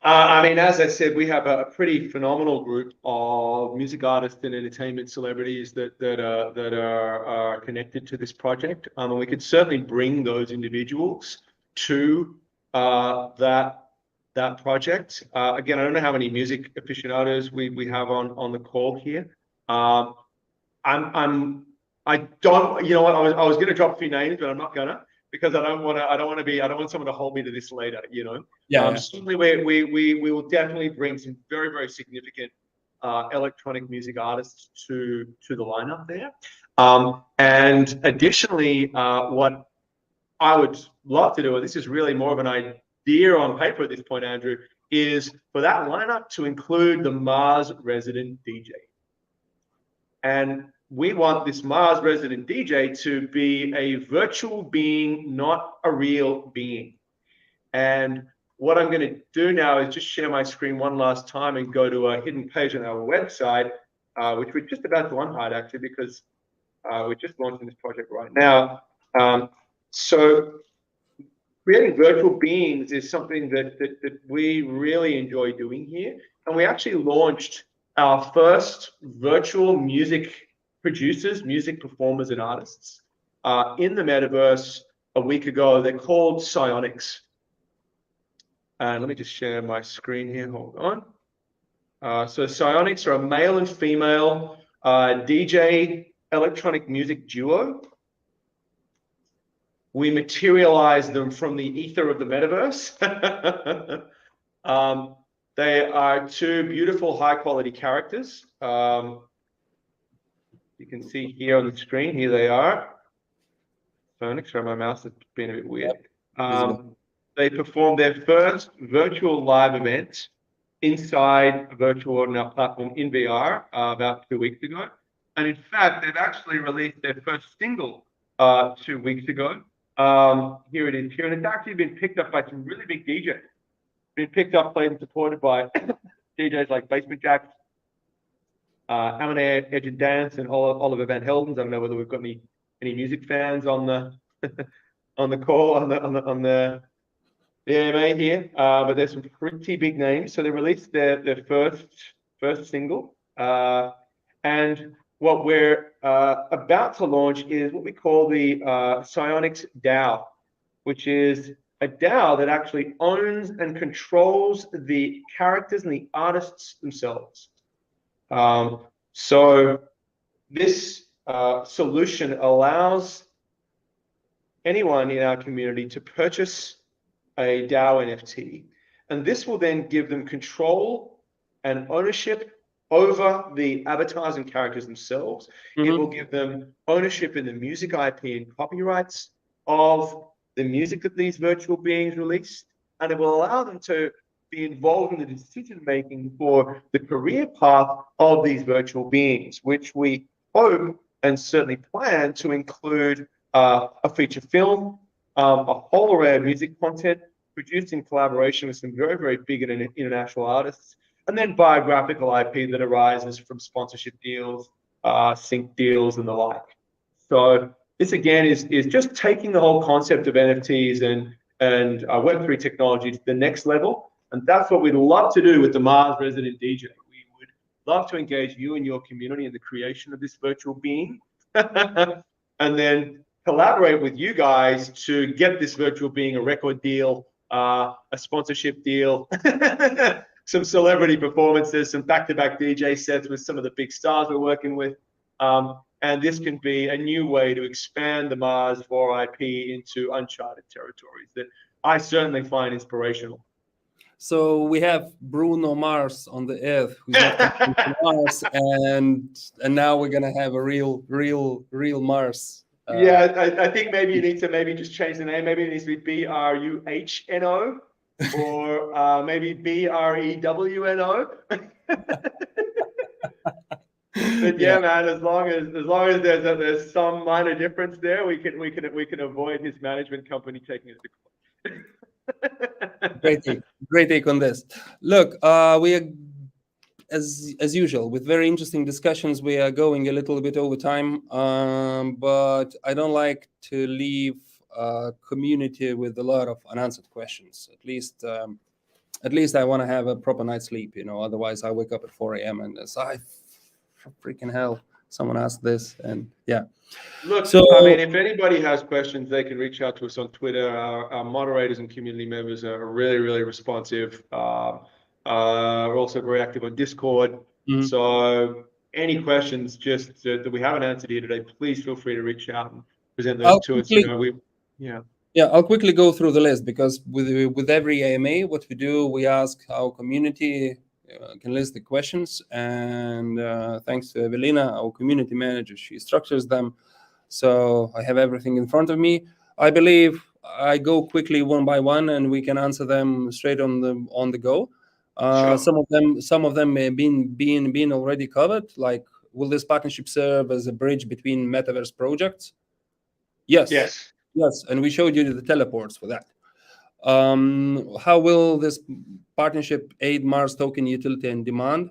S3: I mean, as I said, we have a pretty phenomenal group of music artists and entertainment celebrities that are connected to this project, and we could certainly bring those individuals to that project. Again, I don't know how many music aficionados we have on the call here. I don't, you know what? I was going to drop a few names, but I'm not gonna, because I don't want someone to hold me to this later, you know.
S2: Yeah.
S3: Certainly we will definitely bring some very, very significant electronic music artists to the lineup there. And additionally, what I would love to do, and this is really more of an idea on paper at this point, Andrew, is for that lineup to include the Mars resident DJ. And we want this Mars resident DJ to be a virtual being, not a real being. And what I'm going to do now is just share my screen one last time and go to a hidden page on our website, which we're just about to unhide actually, because we're just launching this project right now. So creating virtual beings is something that we really enjoy doing here. And we actually launched our first virtual music producers, music performers, and artists in the metaverse a week ago. They're called Psionics. And let me just share my screen here. Hold on. So Psionics are a male and female DJ electronic music duo. We materialize them from the ether of the metaverse. They are two beautiful, high-quality characters. You can see here on the screen, here they are. Sorry, my mouse has been a bit weird. They performed their first virtual live event inside a virtual audio platform in VR about 2 weeks ago. And in fact, they've actually released their first single 2 weeks ago. Here it is here, and it's actually been picked up by some really big DJs. Been picked up, played and supported by DJs like Basement Jaxx, Alan Edge and Dance, and Oliver Van Heldens. I don't know whether we've got any music fans on the on the call on the AMA here, but there's some pretty big names. So they released their first single, and what we're about to launch is what we call the Psionics DAO, which is a DAO that actually owns and controls the characters and the artists themselves. So this solution allows anyone in our community to purchase a DAO NFT, and this will then give them control and ownership over the avatars and characters themselves. Mm-hmm. It will give them ownership in the music IP and copyrights of the music that these virtual beings release, and it will allow them to be involved in the decision-making for the career path of these virtual beings, which we hope and certainly plan to include a feature film, a whole array of music content produced in collaboration with some very, very big and international artists, and then biographical IP that arises from sponsorship deals, sync deals, and the like. So this again is just taking the whole concept of NFTs and Web3 technology to the next level, and that's what we'd love to do with the Mars Resident DJ. We would love to engage you and your community in the creation of this virtual being, and then collaborate with you guys to get this virtual being a record deal, a sponsorship deal, some celebrity performances, some back-to-back DJ sets with some of the big stars we're working with. And this can be a new way to expand the Mars4 IP into uncharted territories that I certainly find inspirational.
S2: So we have Bruno Mars on the Earth, who's not coming to Mars, and now we're gonna have a real Mars.
S3: Yeah, I think maybe you need to just change the name. Maybe it needs to be BRUHNO or maybe BREWNO. But yeah, man, as long as there's some minor difference there, we can avoid his management company taking it to court.
S2: Great take on this. Look, we are, as usual, with very interesting discussions. We are going a little bit over time, but I don't like to leave a community with a lot of unanswered questions. At least I want to have a proper night's sleep. Otherwise I wake up at 4 a.m. and it's freaking hell. Someone asked this, and yeah.
S3: Look, so I mean, if anybody has questions, they can reach out to us on Twitter. Our moderators and community members are really responsive. We're also very active on Discord. Mm-hmm. So any questions just that we haven't answered here today, please feel free to reach out and present those to us.
S2: Yeah, I'll quickly go through the list, because with every AMA, what we do, we ask our community can list the questions, and thanks to Evelina, our community manager, she structures them. So I have everything in front of me. I believe I go quickly one by one, and we can answer them straight on the go. Sure. Some of them may have been already covered. Like, will this partnership serve as a bridge between Metaverse projects? Yes, and we showed you the teleports for that. How will this partnership aid Mars token utility and demand?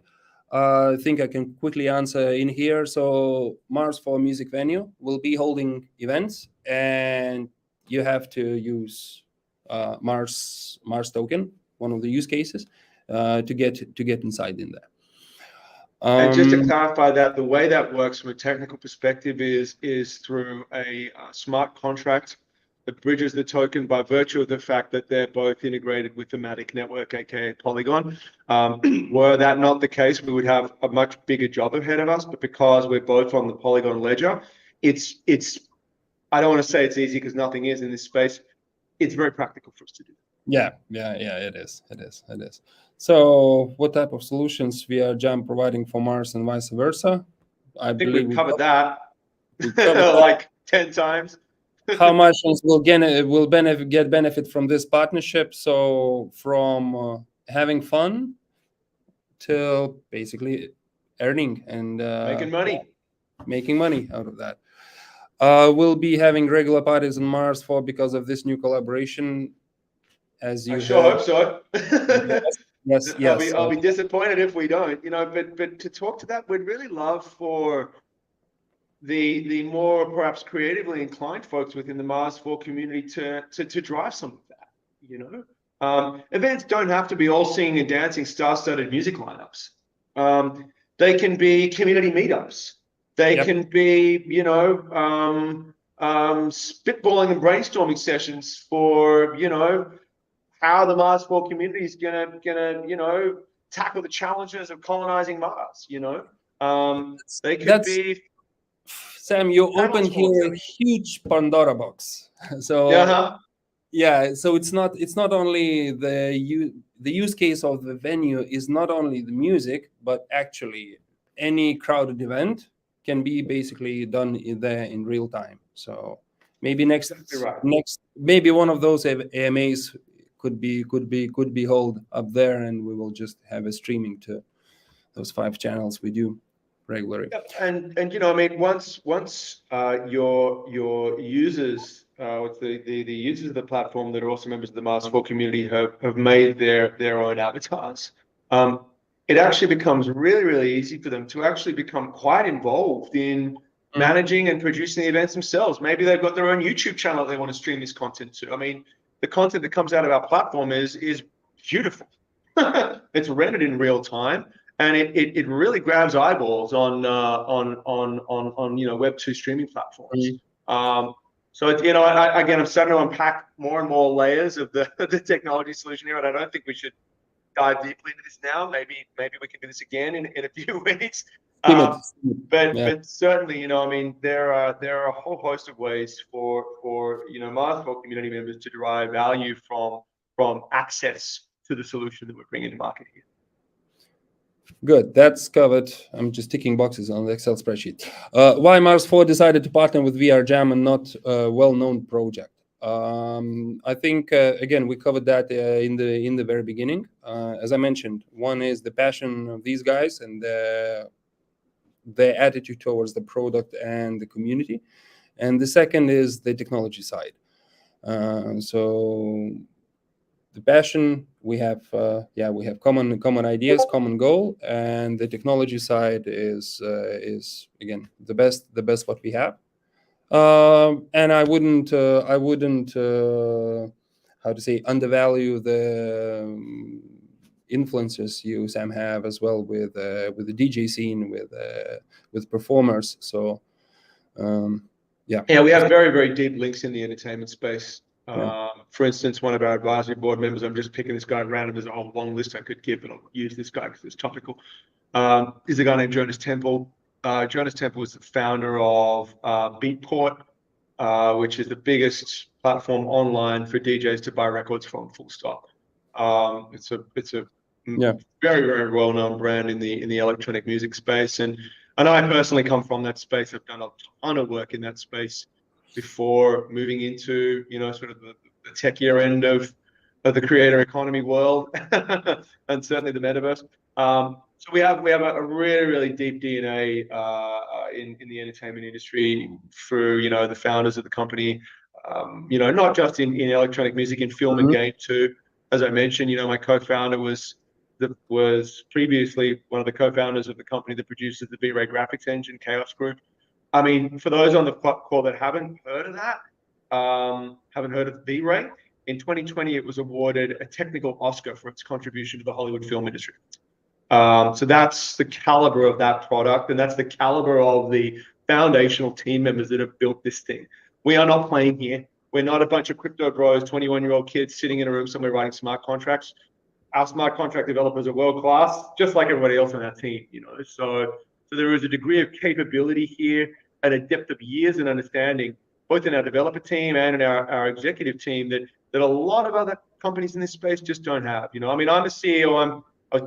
S2: I think I can quickly answer in here. So Mars4 music venue will be holding events, and you have to use Mars token, one of the use cases, to get inside in there.
S3: And just to clarify that, the way that works from a technical perspective is through a smart contract that bridges the token by virtue of the fact that they're both integrated with the Matic network, aka Polygon. Were that not the case, we would have a much bigger job ahead of us. But because we're both on the Polygon ledger, it's I don't want to say it's easy, because nothing is in this space. It's very practical for us to do.
S2: Yeah, it is. So what type of solutions VRJam providing for Mars and vice versa?
S3: I think we've covered that like 10 times.
S2: How much will get benefit from this partnership? So from having fun to basically earning and making money out of that. We'll be having regular parties on Mars4 because of this new collaboration. As you
S3: sure hope so.
S2: Yes.
S3: I'll be disappointed if we don't. But to talk to that, we'd really love for the more perhaps creatively inclined folks within the Mars4 community to drive some of that. Events don't have to be all singing and dancing, star-studded music lineups. They can be community meetups. They can be spitballing and brainstorming sessions for how the Mars4 community is gonna tackle the challenges of colonizing Mars. They could be.
S2: Sam, you opened here a huge Pandora box. So so it's not only the use case of the venue is not only the music, but actually any crowded event can be basically done there in real time. So maybe maybe one of those AMAs could be held up there, and we will just have a streaming to those 5 channels we do regularly.
S3: And I mean, once your users, the users of the platform that are also members of the Mars4 community have made their own avatars, it actually becomes really easy for them to actually become quite involved in managing and producing the events themselves. Maybe they've got their own YouTube channel they want to stream this content to. I mean, the content that comes out of our platform is beautiful. It's rendered in real time, and it really grabs eyeballs on Web2 streaming platforms. So, again, I'm starting to unpack more and more layers of the technology solution here, and I don't think we should dive deeply into this now. Maybe we can do this again in a few weeks. But certainly, I mean, there are a whole host of ways for Mars4 community members to derive value from access to the solution that we're bringing to market here.
S2: Good, that's covered. I'm just ticking boxes on the Excel spreadsheet. Why Mars4 decided to partner with VRJam and not a well-known project? I think again we covered that in the very beginning. As I mentioned, one is the passion of these guys and their attitude towards the product and the community, and the second is the technology side. So the passion, we have common ideas, common goal, and the technology side is again the best what we have. And I wouldn't how to say, undervalue the influences you, Sam, have as well with the DJ scene, with performers. So we
S3: have very, very deep links in the entertainment space. For instance, one of our advisory board members, I'm just picking this guy at random, there's a whole long list I could give, but I'll use this guy because it's topical, is a guy named Jonas Temple. Jonas Temple is the founder of Beatport, which is the biggest platform online for DJs to buy records from, full stop. It's a very, very well-known brand in the electronic music space. And I know I personally come from that space. I've done a ton of work in that space before moving into, sort of the techier end of the creator economy world, and certainly the metaverse. So we have a really, really deep DNA in the entertainment industry through the founders of the company. Not just in electronic music, in film and game too. As I mentioned, my co-founder was previously one of the co-founders of the company that produces the V-Ray graphics engine, Chaos Group. I mean, for those on the call that haven't heard of that, haven't heard of V-Ray, in 2020 it was awarded a technical Oscar for its contribution to the Hollywood film industry. So that's the caliber of that product, and that's the caliber of the foundational team members that have built this thing. We are not playing here. We're not a bunch of crypto bros, 21-year-old kids sitting in a room somewhere writing smart contracts. Our smart contract developers are world class, just like everybody else on our team. So there is a degree of capability here and a depth of years and understanding, both in our developer team and in our executive team, that a lot of other companies in this space just don't have. I mean, I'm a CEO. I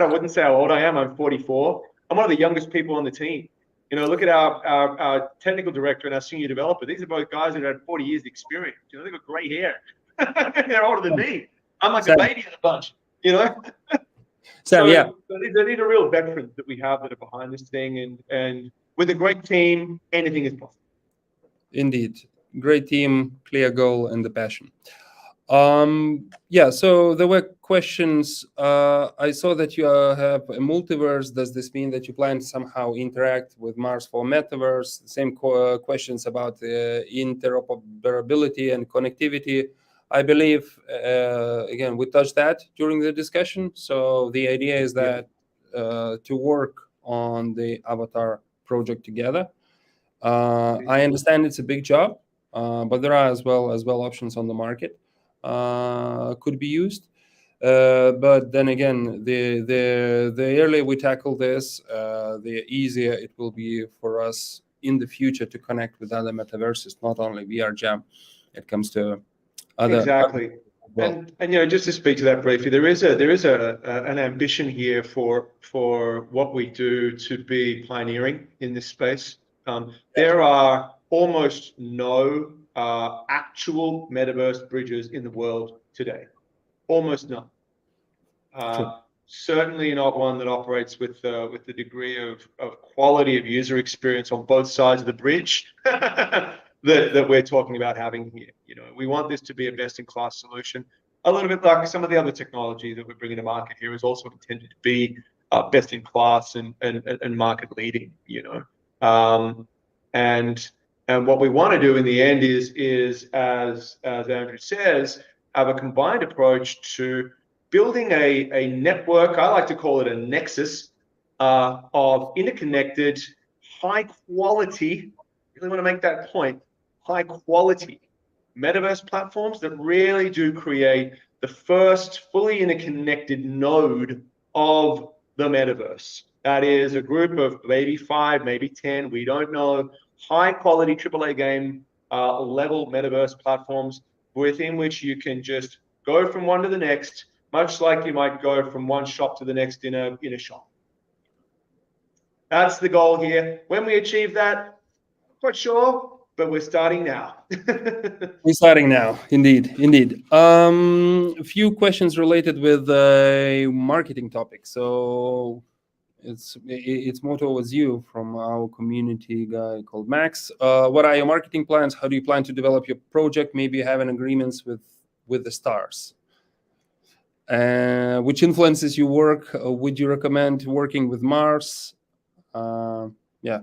S3: wouldn't say how old I am. I'm 44. I'm one of the youngest people on the team. Look at our technical director and our senior developer. These are both guys that had 40 years of experience. They've got gray hair. They're older than me. I'm like a baby in a bunch.
S2: Sam,
S3: So these are real veterans that we have that are behind this thing, and with a great team, anything is possible.
S2: Indeed, great team, clear goal, and the passion. So there were questions. I saw that you have a multiverse. Does this mean that you plan to somehow interact with Mars4 Metaverse? Same questions about interoperability and connectivity. I believe, again, we touched that during the discussion. So the idea is that to work on the Avatar project together. I understand it's a big job, but there are as well options on the market could be used. But then again, the earlier we tackle this, the easier it will be for us in the future to connect with other metaverses, not only VRJam. It comes to other.
S3: Exactly. And just to speak to that briefly, there is an ambition here for what we do to be pioneering in this space. There are almost no actual metaverse bridges in the world today. Almost none. Certainly not one that operates with the degree of quality of user experience on both sides of the bridge that we're talking about having here. We want this to be a best-in-class solution. A little bit like some of the other technology that we're bringing to market here is also intended to be best-in-class and market-leading. And what we want to do in the end is as Andrew says, have a combined approach to building a network. I like to call it a nexus of interconnected, high quality. Really want to make that point. high quality metaverse platforms that really do create the first fully interconnected node of the metaverse. That is a group of maybe 5, maybe 10, we don't know, high quality AAA game level metaverse platforms within which you can just go from one to the next, much like you might go from one shop to the next in a shop. That's the goal here. When we achieve that, I'm quite sure, but we're starting now.
S2: We're starting now, indeed. A few questions related with the marketing topic. So it's more towards you from our community guy called Max. What are your marketing plans? How do you plan to develop your project? Maybe you have an agreements with the stars. Which influences you work? Would you recommend working with Mars? Yeah,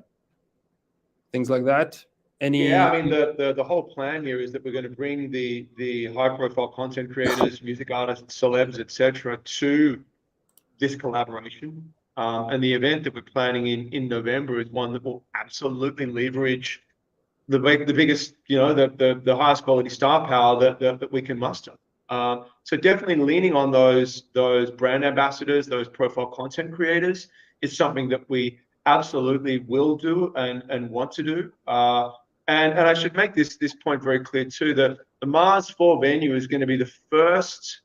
S2: things like that.
S3: Yeah, I mean, the whole plan here is that we're going to bring the high profile content creators, music artists, celebs, etc., to this collaboration. And the event that we're planning in November is one that will absolutely leverage the biggest, the highest quality star power that we can muster. So definitely leaning on those brand ambassadors, those profile content creators is something that we absolutely will do and want to do. And I should make this point very clear too, that the Mars4 venue is going to be the first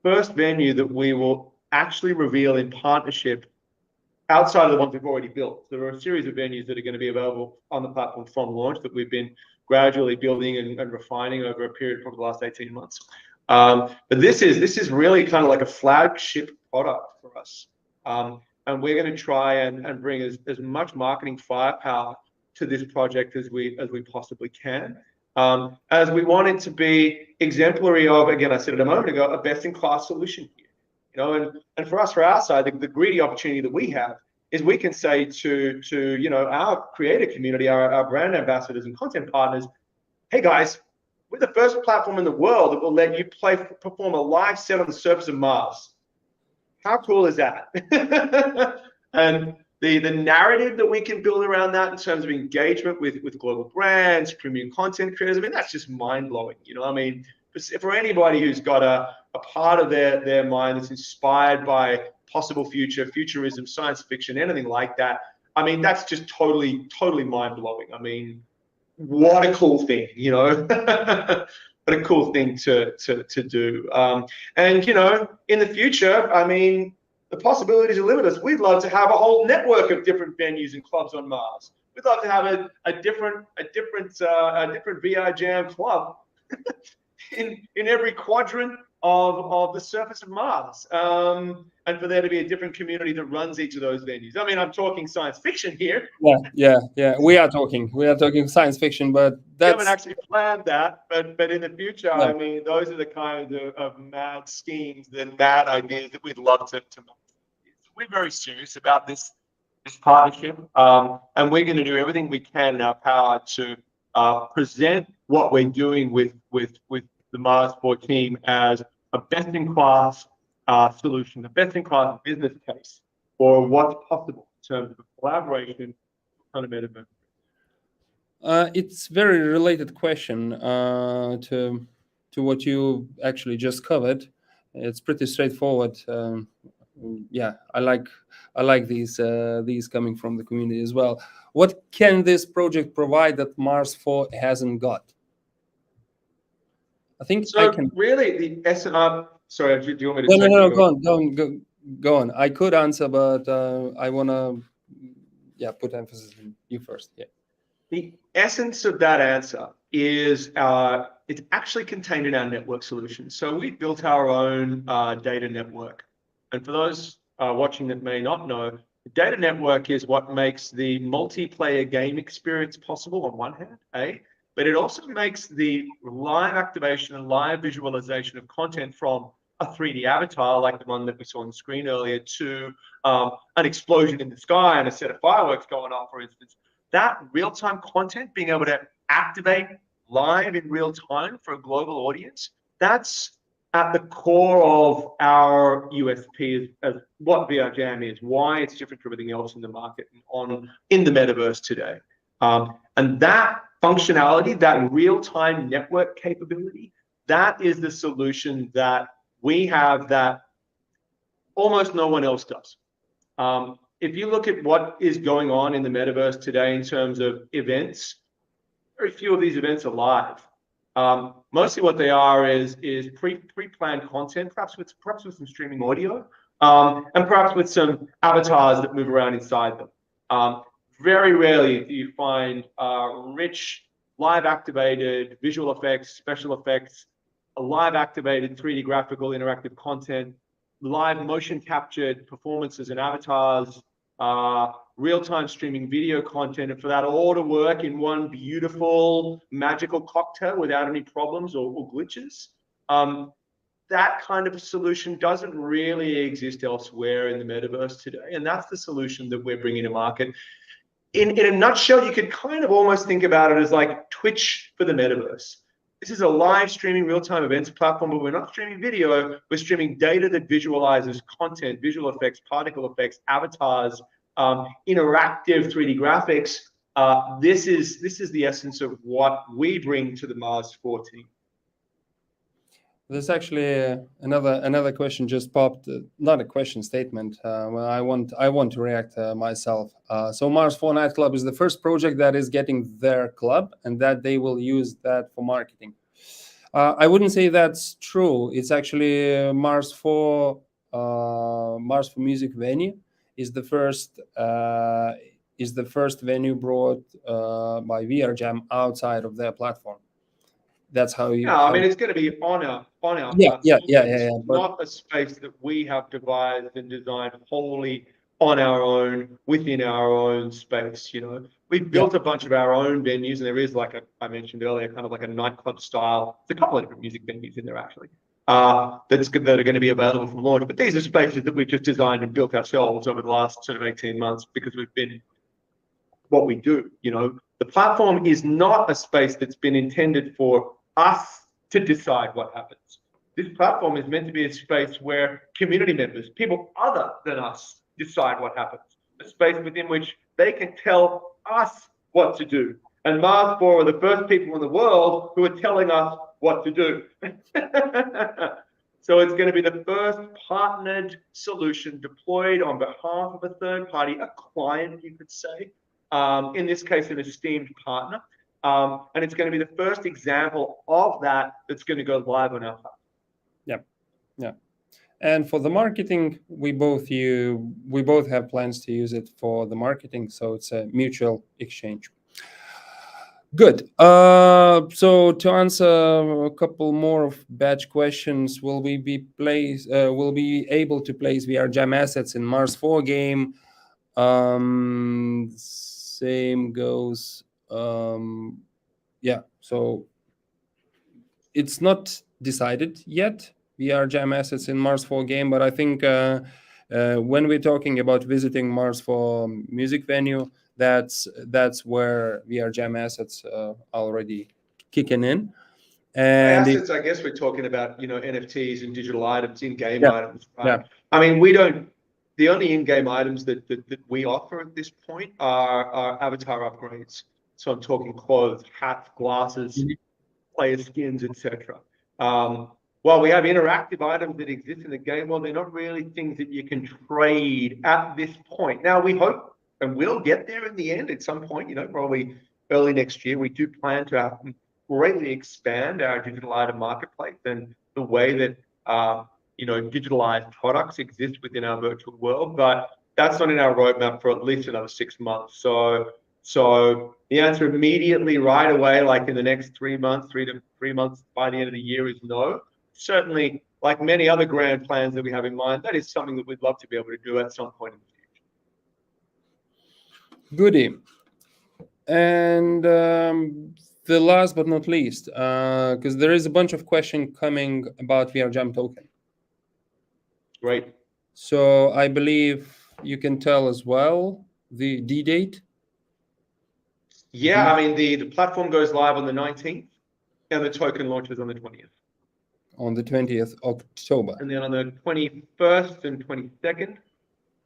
S3: venue that we will actually reveal in partnership outside of the ones we've already built. There are a series of venues that are going to be available on the platform from launch that we've been gradually building and refining over a period of the last 18 months. But this is really kind of like a flagship product for us. And we're going to try and bring as much marketing firepower to this project as we possibly can. As we want it to be exemplary of, again, I said it a moment ago, a best-in-class solution here. And for us, for our side, the greedy opportunity that we have is we can say to our creator community, our brand ambassadors and content partners, hey guys, we're the first platform in the world that will let you perform a live set on the surface of Mars. How cool is that? And the narrative that we can build around that in terms of engagement with global brands, premium content creators, I mean, that's just mind-blowing. I mean, for anybody who's got a part of their mind that's inspired by possible futurism, science fiction, anything like that, I mean, that's just totally mind-blowing. I mean, what a cool thing, what a cool thing to do. And in the future, I mean, the possibilities are limitless. We'd love to have a whole network of different venues and clubs on Mars. We'd love to have a different VRJam club in every quadrant of the surface of Mars, and for there to be a different community that runs each of those venues. I mean, I'm talking science fiction here.
S2: Yeah. We are talking science fiction, but
S3: we haven't actually planned that. But in the future, I mean, those are the kind of mad schemes, the mad ideas that we'd love to make. We're very serious about this partnership, and we're going to do everything we can in our power to present what we're doing with the Mars4 team as a best-in-class solution, a best-in-class business case for what's possible in terms of a collaboration on a metaverse.
S2: It's very related question to what you actually just covered. It's pretty straightforward. Yeah, I like these coming from the community as well. What can this project provide that Mars4 hasn't got? I think
S3: so.
S2: I can.
S3: Really, the SNR. Sorry, do you want me to?
S2: No. Go on. I could answer, but I wanna, put emphasis on you first. Yeah.
S3: The essence of that answer is it's actually contained in our network solution. So we built our own data network, and for those watching that may not know, the data network is what makes the multiplayer game experience possible on one hand, but it also makes the live activation and live visualization of content from a 3D avatar, like the one that we saw on the screen earlier, to an explosion in the sky and a set of fireworks going off, for instance. That real-time content, being able to activate live in real time for a global audience, that's at the core of our USP as what VRJam is, why it's different from everything else in the market and in the metaverse today. And that functionality, that real-time network capability, that is the solution that we have that almost no one else does. If you look at what is going on in the metaverse today in terms of events, very few of these events are live. Mostly what they are is pre-planned content, perhaps with some streaming audio, and perhaps with some avatars that move around inside them. Very rarely do you find rich live activated visual effects, special effects, live activated 3D graphical interactive content, live motion captured performances and avatars, real-time streaming video content, and for that all to work in one beautiful magical cocktail without any problems or glitches. That kind of a solution doesn't really exist elsewhere in the metaverse today, and that's the solution that we're bringing to market. In a nutshell, you could kind of almost think about it as like Twitch for the metaverse. This is a live streaming real-time events platform, but we're not streaming video, we're streaming data that visualizes content, visual effects, particle effects, avatars, interactive 3D graphics. This is the essence of what we bring to the Mars4 team.
S2: There's actually another question just popped. Not a question, statement. Well, I want to react myself. So Mars4 Nightclub is the first project that is getting their club, and that they will use that for marketing. I wouldn't say that's true. It's actually Mars4 Music Venue is the first venue brought by VRJam outside of their platform. That's how you.
S3: No, I mean, it's going to be on our platform.
S2: Yeah.
S3: It's not a space that we have devised and designed wholly on our own, within our own space. You know, we've built a bunch of our own venues, and there is, like I mentioned earlier, kind of like a nightclub style. There's a couple of different music venues in there actually that are going to be available from launch. But these are spaces that we've just designed and built ourselves over the last sort of 18 months because we've been what we do. You know, the platform is not a space that's been intended for us to decide what happens. This platform is meant to be a space where community members, people other than us, decide what happens. A space within which they can tell us what to do. And Mars4 are the first people in the world who are telling us what to do. So it's going to be the first partnered solution deployed on behalf of a third party, a client, you could say. In this case, an esteemed partner. And it's going to be the first example of that that's going to go live on our platform.
S2: Yeah. And for the marketing, we both have plans to use it for the marketing, so it's a mutual exchange. Good. So to answer a couple more of batch questions, will we be able to place VRJam assets in Mars4 game? Same goes. Yeah, so it's not decided yet, VRJam assets in Mars4 game, but I think when we're talking about visiting Mars4 music venue, that's where VRJam assets are already kicking in. And
S3: assets, I guess we're talking about, you know, NFTs and digital items, in-game items, right? Yeah. I mean, the only in-game items that we offer at this point are avatar upgrades. So I'm talking clothes, hats, glasses, player skins, etc. While we have interactive items that exist in the game, well, they're not really things that you can trade at this point. Now, we hope and we'll get there in the end at some point, you know, probably early next year. We do plan to greatly expand our digital item marketplace and the way that, you know, digitalized products exist within our virtual world, but that's not in our roadmap for at least another 6 months. So the answer immediately right away, like in the next 3 months, 3 to 3 months by the end of the year, is no. Certainly, like many other grand plans that we have in mind, that is something that we'd love to be able to do at some point in the future.
S2: Goody. And the last but not least, because there is a bunch of questions coming about VRJam token.
S3: Great.
S2: So I believe you can tell as well the date.
S3: Yeah, I mean, the platform goes live on the 19th and the token launches on the 20th.
S2: On the 20th October.
S3: And then on the 21st and 22nd,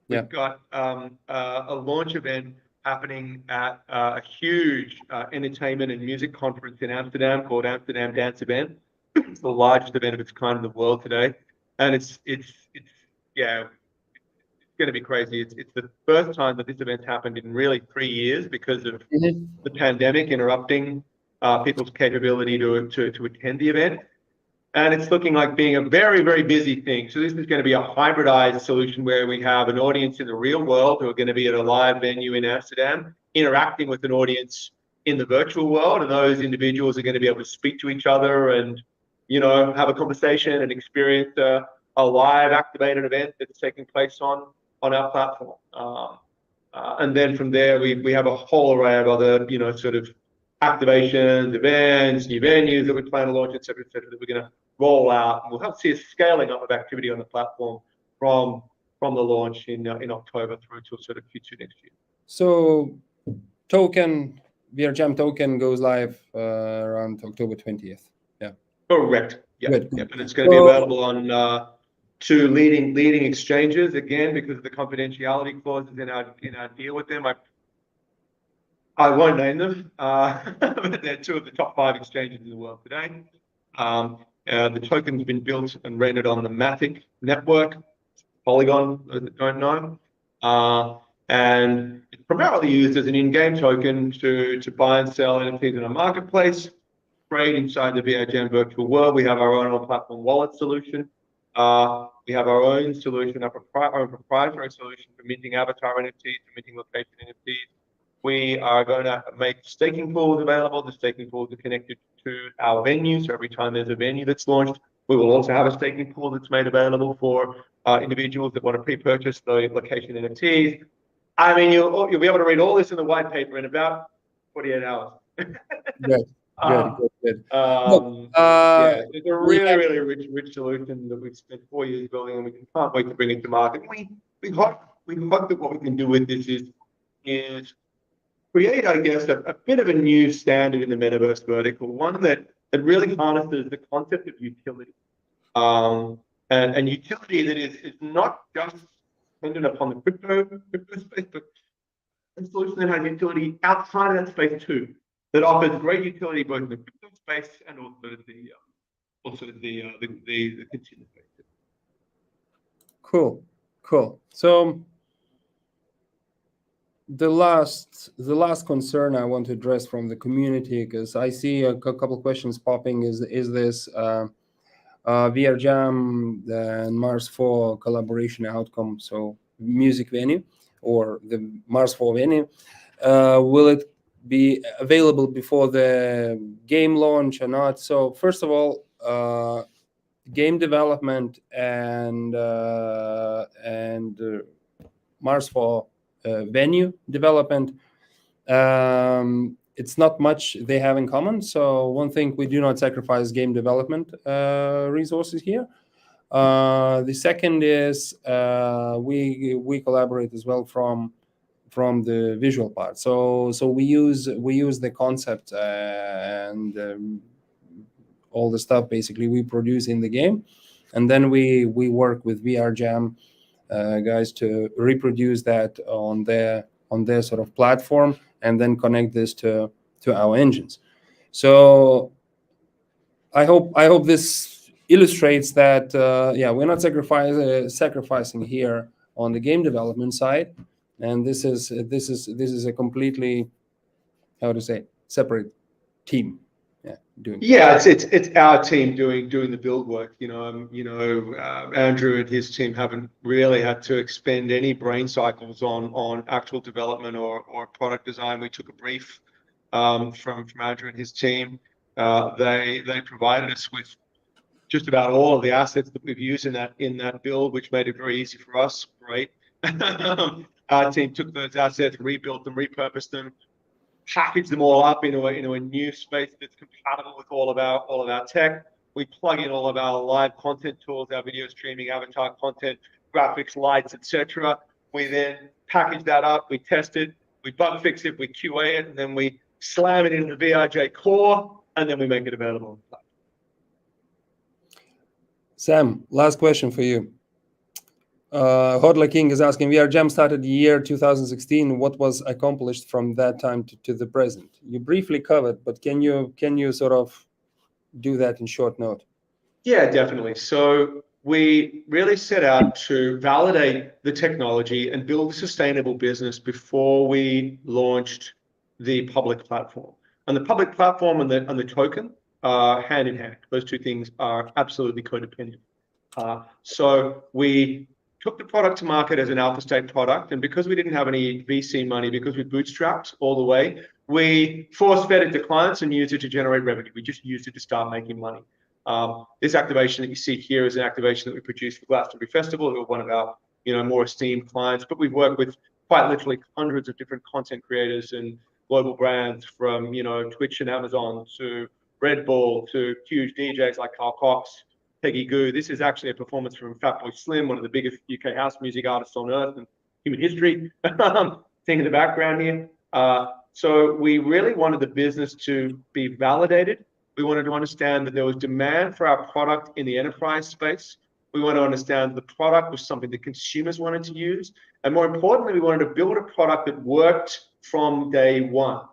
S3: we've got a launch event happening at a huge entertainment and music conference in Amsterdam called Amsterdam Dance Event. It's the largest event of its kind in the world today, and it's yeah, it's going to be crazy. It's the first time that this event's happened in really 3 years because of the pandemic interrupting people's capability to attend the event. And it's looking like being a very, very busy thing. So this is going to be a hybridized solution where we have an audience in the real world who are going to be at a live venue in Amsterdam, interacting with an audience in the virtual world. And those individuals are going to be able to speak to each other and, have a conversation and experience a live activated event that's taking place on our platform. And then from there, we have a whole array of other, sort of activations, events, new venues that we plan to launch, et cetera, that we're going to roll out. And we'll help see a scaling up of activity on the platform from the launch in October through to sort of Q2 next year.
S2: So VRJam token goes live around October 20th. Yeah.
S3: Correct. Yeah.
S2: Good.
S3: Yep. And it's going to be available on 2 leading exchanges, again, because of the confidentiality clauses in our deal with them. I won't name them, but they're 2 of the top 5 exchanges in the world today. The token's been built and rendered on the Matic network, Polygon, those that don't know. And it's primarily used as an in-game token to buy and sell NFTs in a marketplace, trade inside the VRJam virtual world. We have our own on-platform wallet solution. We have our own solution, our proprietary solution for minting avatar NFTs, for minting location NFTs. We are going to make staking pools available. The staking pools are connected to our venue. So every time there's a venue that's launched, we will also have a staking pool that's made available for individuals that want to pre-purchase the location NFTs. I mean, you'll be able to read all this in the white paper in about 48 hours.
S2: Good.
S3: Yeah, it's a really rich solution that we've spent 4 years building, and we can't wait to bring it to market. We hope that what we can do with this is create, I guess, a bit of a new standard in the metaverse vertical, one that really harnesses the concept of utility, and utility that is not just dependent upon the crypto space, but a solution that has utility outside of that space too, that offers great utility both in the crypto space and also the consumer space.
S2: Cool. So the last concern I want to address from the community, because I see a couple of questions popping, is this VRJam and Mars4 collaboration outcome, so music venue or the Mars4 venue, will it be available before the game launch or not? So first of all, game development and Mars4 venue development, it's not much they have in common. So one thing, we do not sacrifice game development resources here. The second is we collaborate as well from the visual part. So we use the concept and all the stuff basically we produce in the game, and then we work with VRJam guys to reproduce that on their sort of platform, and then connect this to our engines. So I hope this illustrates that we're not sacrificing here on the game development side, and this is a completely, how to say, separate team.
S3: It's our team doing the build work. Andrew and his team haven't really had to expend any brain cycles on actual development or product design. We took a brief from Andrew and his team. They provided us with just about all of the assets that we've used in that build, which made it very easy for us. Great. Our team took those assets, rebuilt them, repurposed them, package them all up into a new space that's compatible with all of our tech. We plug in all of our live content tools, our video streaming, avatar content, graphics, lights, etc. We then package that up, we test it, we bug fix it, we QA it, and then we slam it into the VRJ core, and then we make it available.
S2: Sam, last question for you. Hodler King is asking, VRJam started the year 2016. What was accomplished from that time to the present? You briefly covered, but can you sort of do that in short note?
S3: Yeah, definitely. So we really set out to validate the technology and build a sustainable business before we launched the public platform. And the public platform and the token are hand in hand. Those two things are absolutely codependent. So we took the product to market as an alpha state product, and because we didn't have any VC money, because we bootstrapped all the way, we force fed it to clients and used it to generate revenue. We just used it to start making money. This activation that you see here is an activation that we produced for Glastonbury Festival, who are one of our more esteemed clients. But we've worked with quite literally hundreds of different content creators and global brands, from Twitch and Amazon to Red Bull to huge DJs like Carl Cox, Peggy Goo. This is actually a performance from Fatboy Slim, one of the biggest UK house music artists on earth and human history, singing in the background here. So we really wanted the business to be validated. We wanted to understand that there was demand for our product in the enterprise space. We wanted to understand the product was something that consumers wanted to use. And more importantly, we wanted to build a product that worked from day one.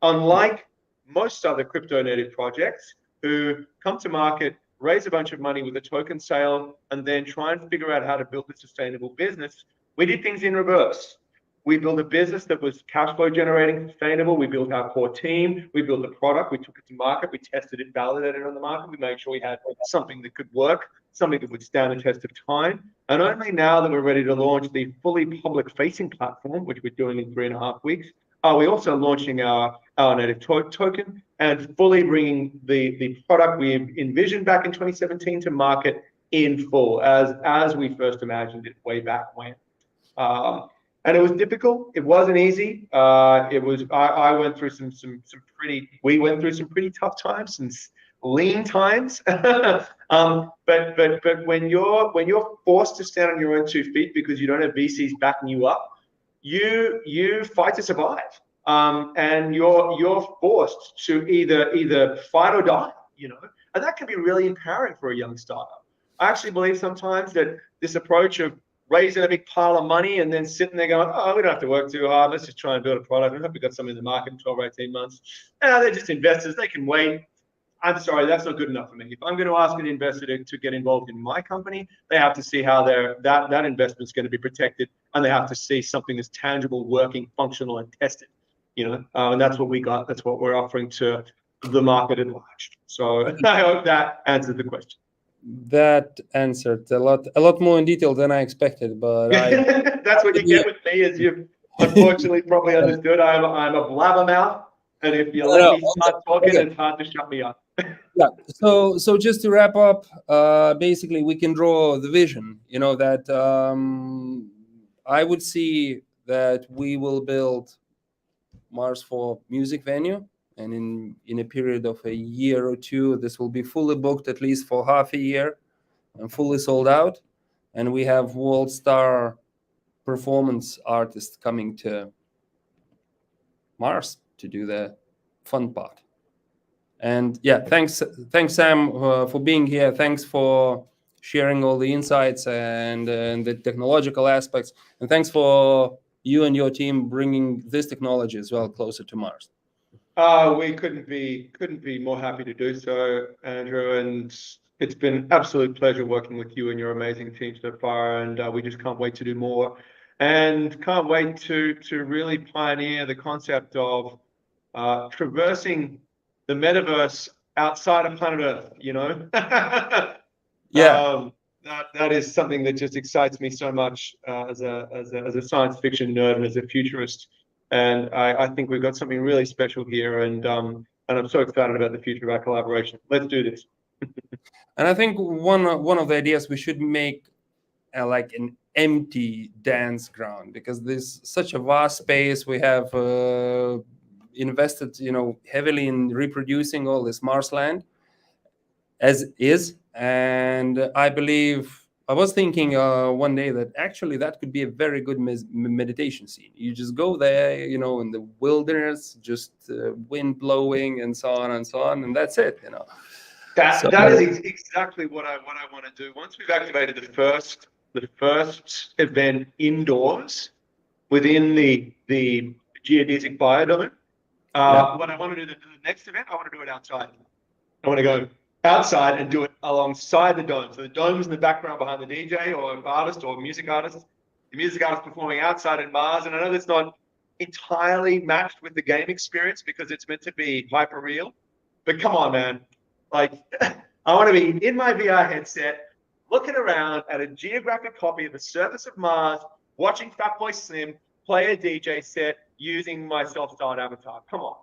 S3: Unlike most other crypto native projects who come to market, raise a bunch of money with a token sale, and then try and figure out how to build a sustainable business, we did things in reverse. We built a business that was cash flow generating, sustainable. We built our core team. We built the product. We took it to market. We tested it, validated it on the market. We made sure we had something that could work, something that would stand the test of time. And only now that we're ready to launch the fully public-facing platform, which we're doing in 3.5 weeks, are we also launching our native token and fully bringing the product we envisioned back in 2017 to market in full, as we first imagined it way back when. And it was difficult. It wasn't easy. I went through we went through some pretty tough times, some lean times. But when you're forced to stand on your own 2 feet because you don't have VCs backing you up, you fight to survive. And you're forced to either fight or die, and that can be really empowering for a young startup. I actually believe sometimes that this approach of raising a big pile of money and then sitting there going, oh, we don't have to work too hard. Let's just try and build a product. I hope we got something in the market in 12 or 18 months. They're just investors. They can wait. I'm sorry, that's not good enough for me. If I'm going to ask an investor to get involved in my company, they have to see how that investment is going to be protected, and they have to see something that's tangible, working, functional, and tested. And that's what we got. That's what we're offering to the market at large. So I hope that answered the question.
S2: That answered a lot more in detail than I expected, but
S3: that's what you get with me, as you've unfortunately probably understood. I'm a blabbermouth, and if you let me start talking, it's hard to shut me up.
S2: Yeah. So just to wrap up, basically we can draw the vision. That I would see that we will build Mars4 music venue. And in a period of a year or two, this will be fully booked, at least for half a year, and fully sold out. And we have world star performance artists coming to Mars to do the fun part. And yeah, thanks Sam, for being here. Thanks for sharing all the insights and the technological aspects. And thanks for you and your team bringing this technology as well closer to Mars.
S3: We couldn't be more happy to do so, Andrew, and it's been an absolute pleasure working with you and your amazing team so far, and we just can't wait to do more, and can't wait to really pioneer the concept of traversing the metaverse outside of planet Earth.
S2: Yeah.
S3: That is something that just excites me so much as a science fiction nerd and as a futurist. And I think we've got something really special here, and I'm so excited about the future of our collaboration. Let's do this.
S2: And I think one of the ideas, we should make like an empty dance ground, because there's such a vast space. We have invested, heavily in reproducing all this Mars land as is, and I believe. I was thinking one day that actually that could be a very good meditation scene. You just go there, in the wilderness, just wind blowing and so on, and that's it.
S3: That is exactly what I want to do. Once we've activated the first the first event indoors within the geodesic biodome. What I want to do the next event, I want to do it outside. I want to go outside and do it alongside the dome. So the dome is in the background behind the DJ or artist or music artist. The music artist performing outside in Mars. And I know that's not entirely matched with the game experience because it's meant to be hyper real. But come on, man. Like, I want to be in my VR headset, looking around at a geographic copy of the surface of Mars, watching Fatboy Slim play a DJ set using my self-styled avatar. Come on.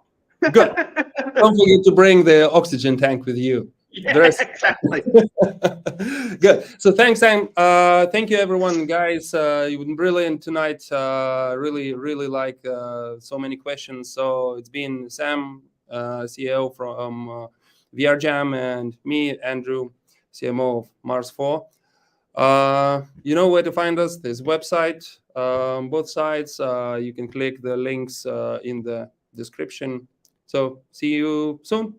S2: Good. Don't forget to bring the oxygen tank with you.
S3: Yeah, exactly.
S2: Good. So thanks, Sam. Thank you, everyone, guys. You've been brilliant tonight. Really like so many questions. So it's been Sam, CEO from VRJam, and me, Andrew, CMO of Mars4. You know where to find us. There's a website, both sides. You can click the links in the description. So see you soon.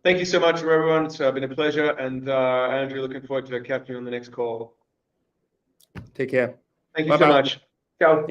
S3: Thank you so much for everyone. It's been a pleasure. And Andrew, looking forward to catching you on the next call.
S2: Take care.
S3: Thank you so much. Ciao.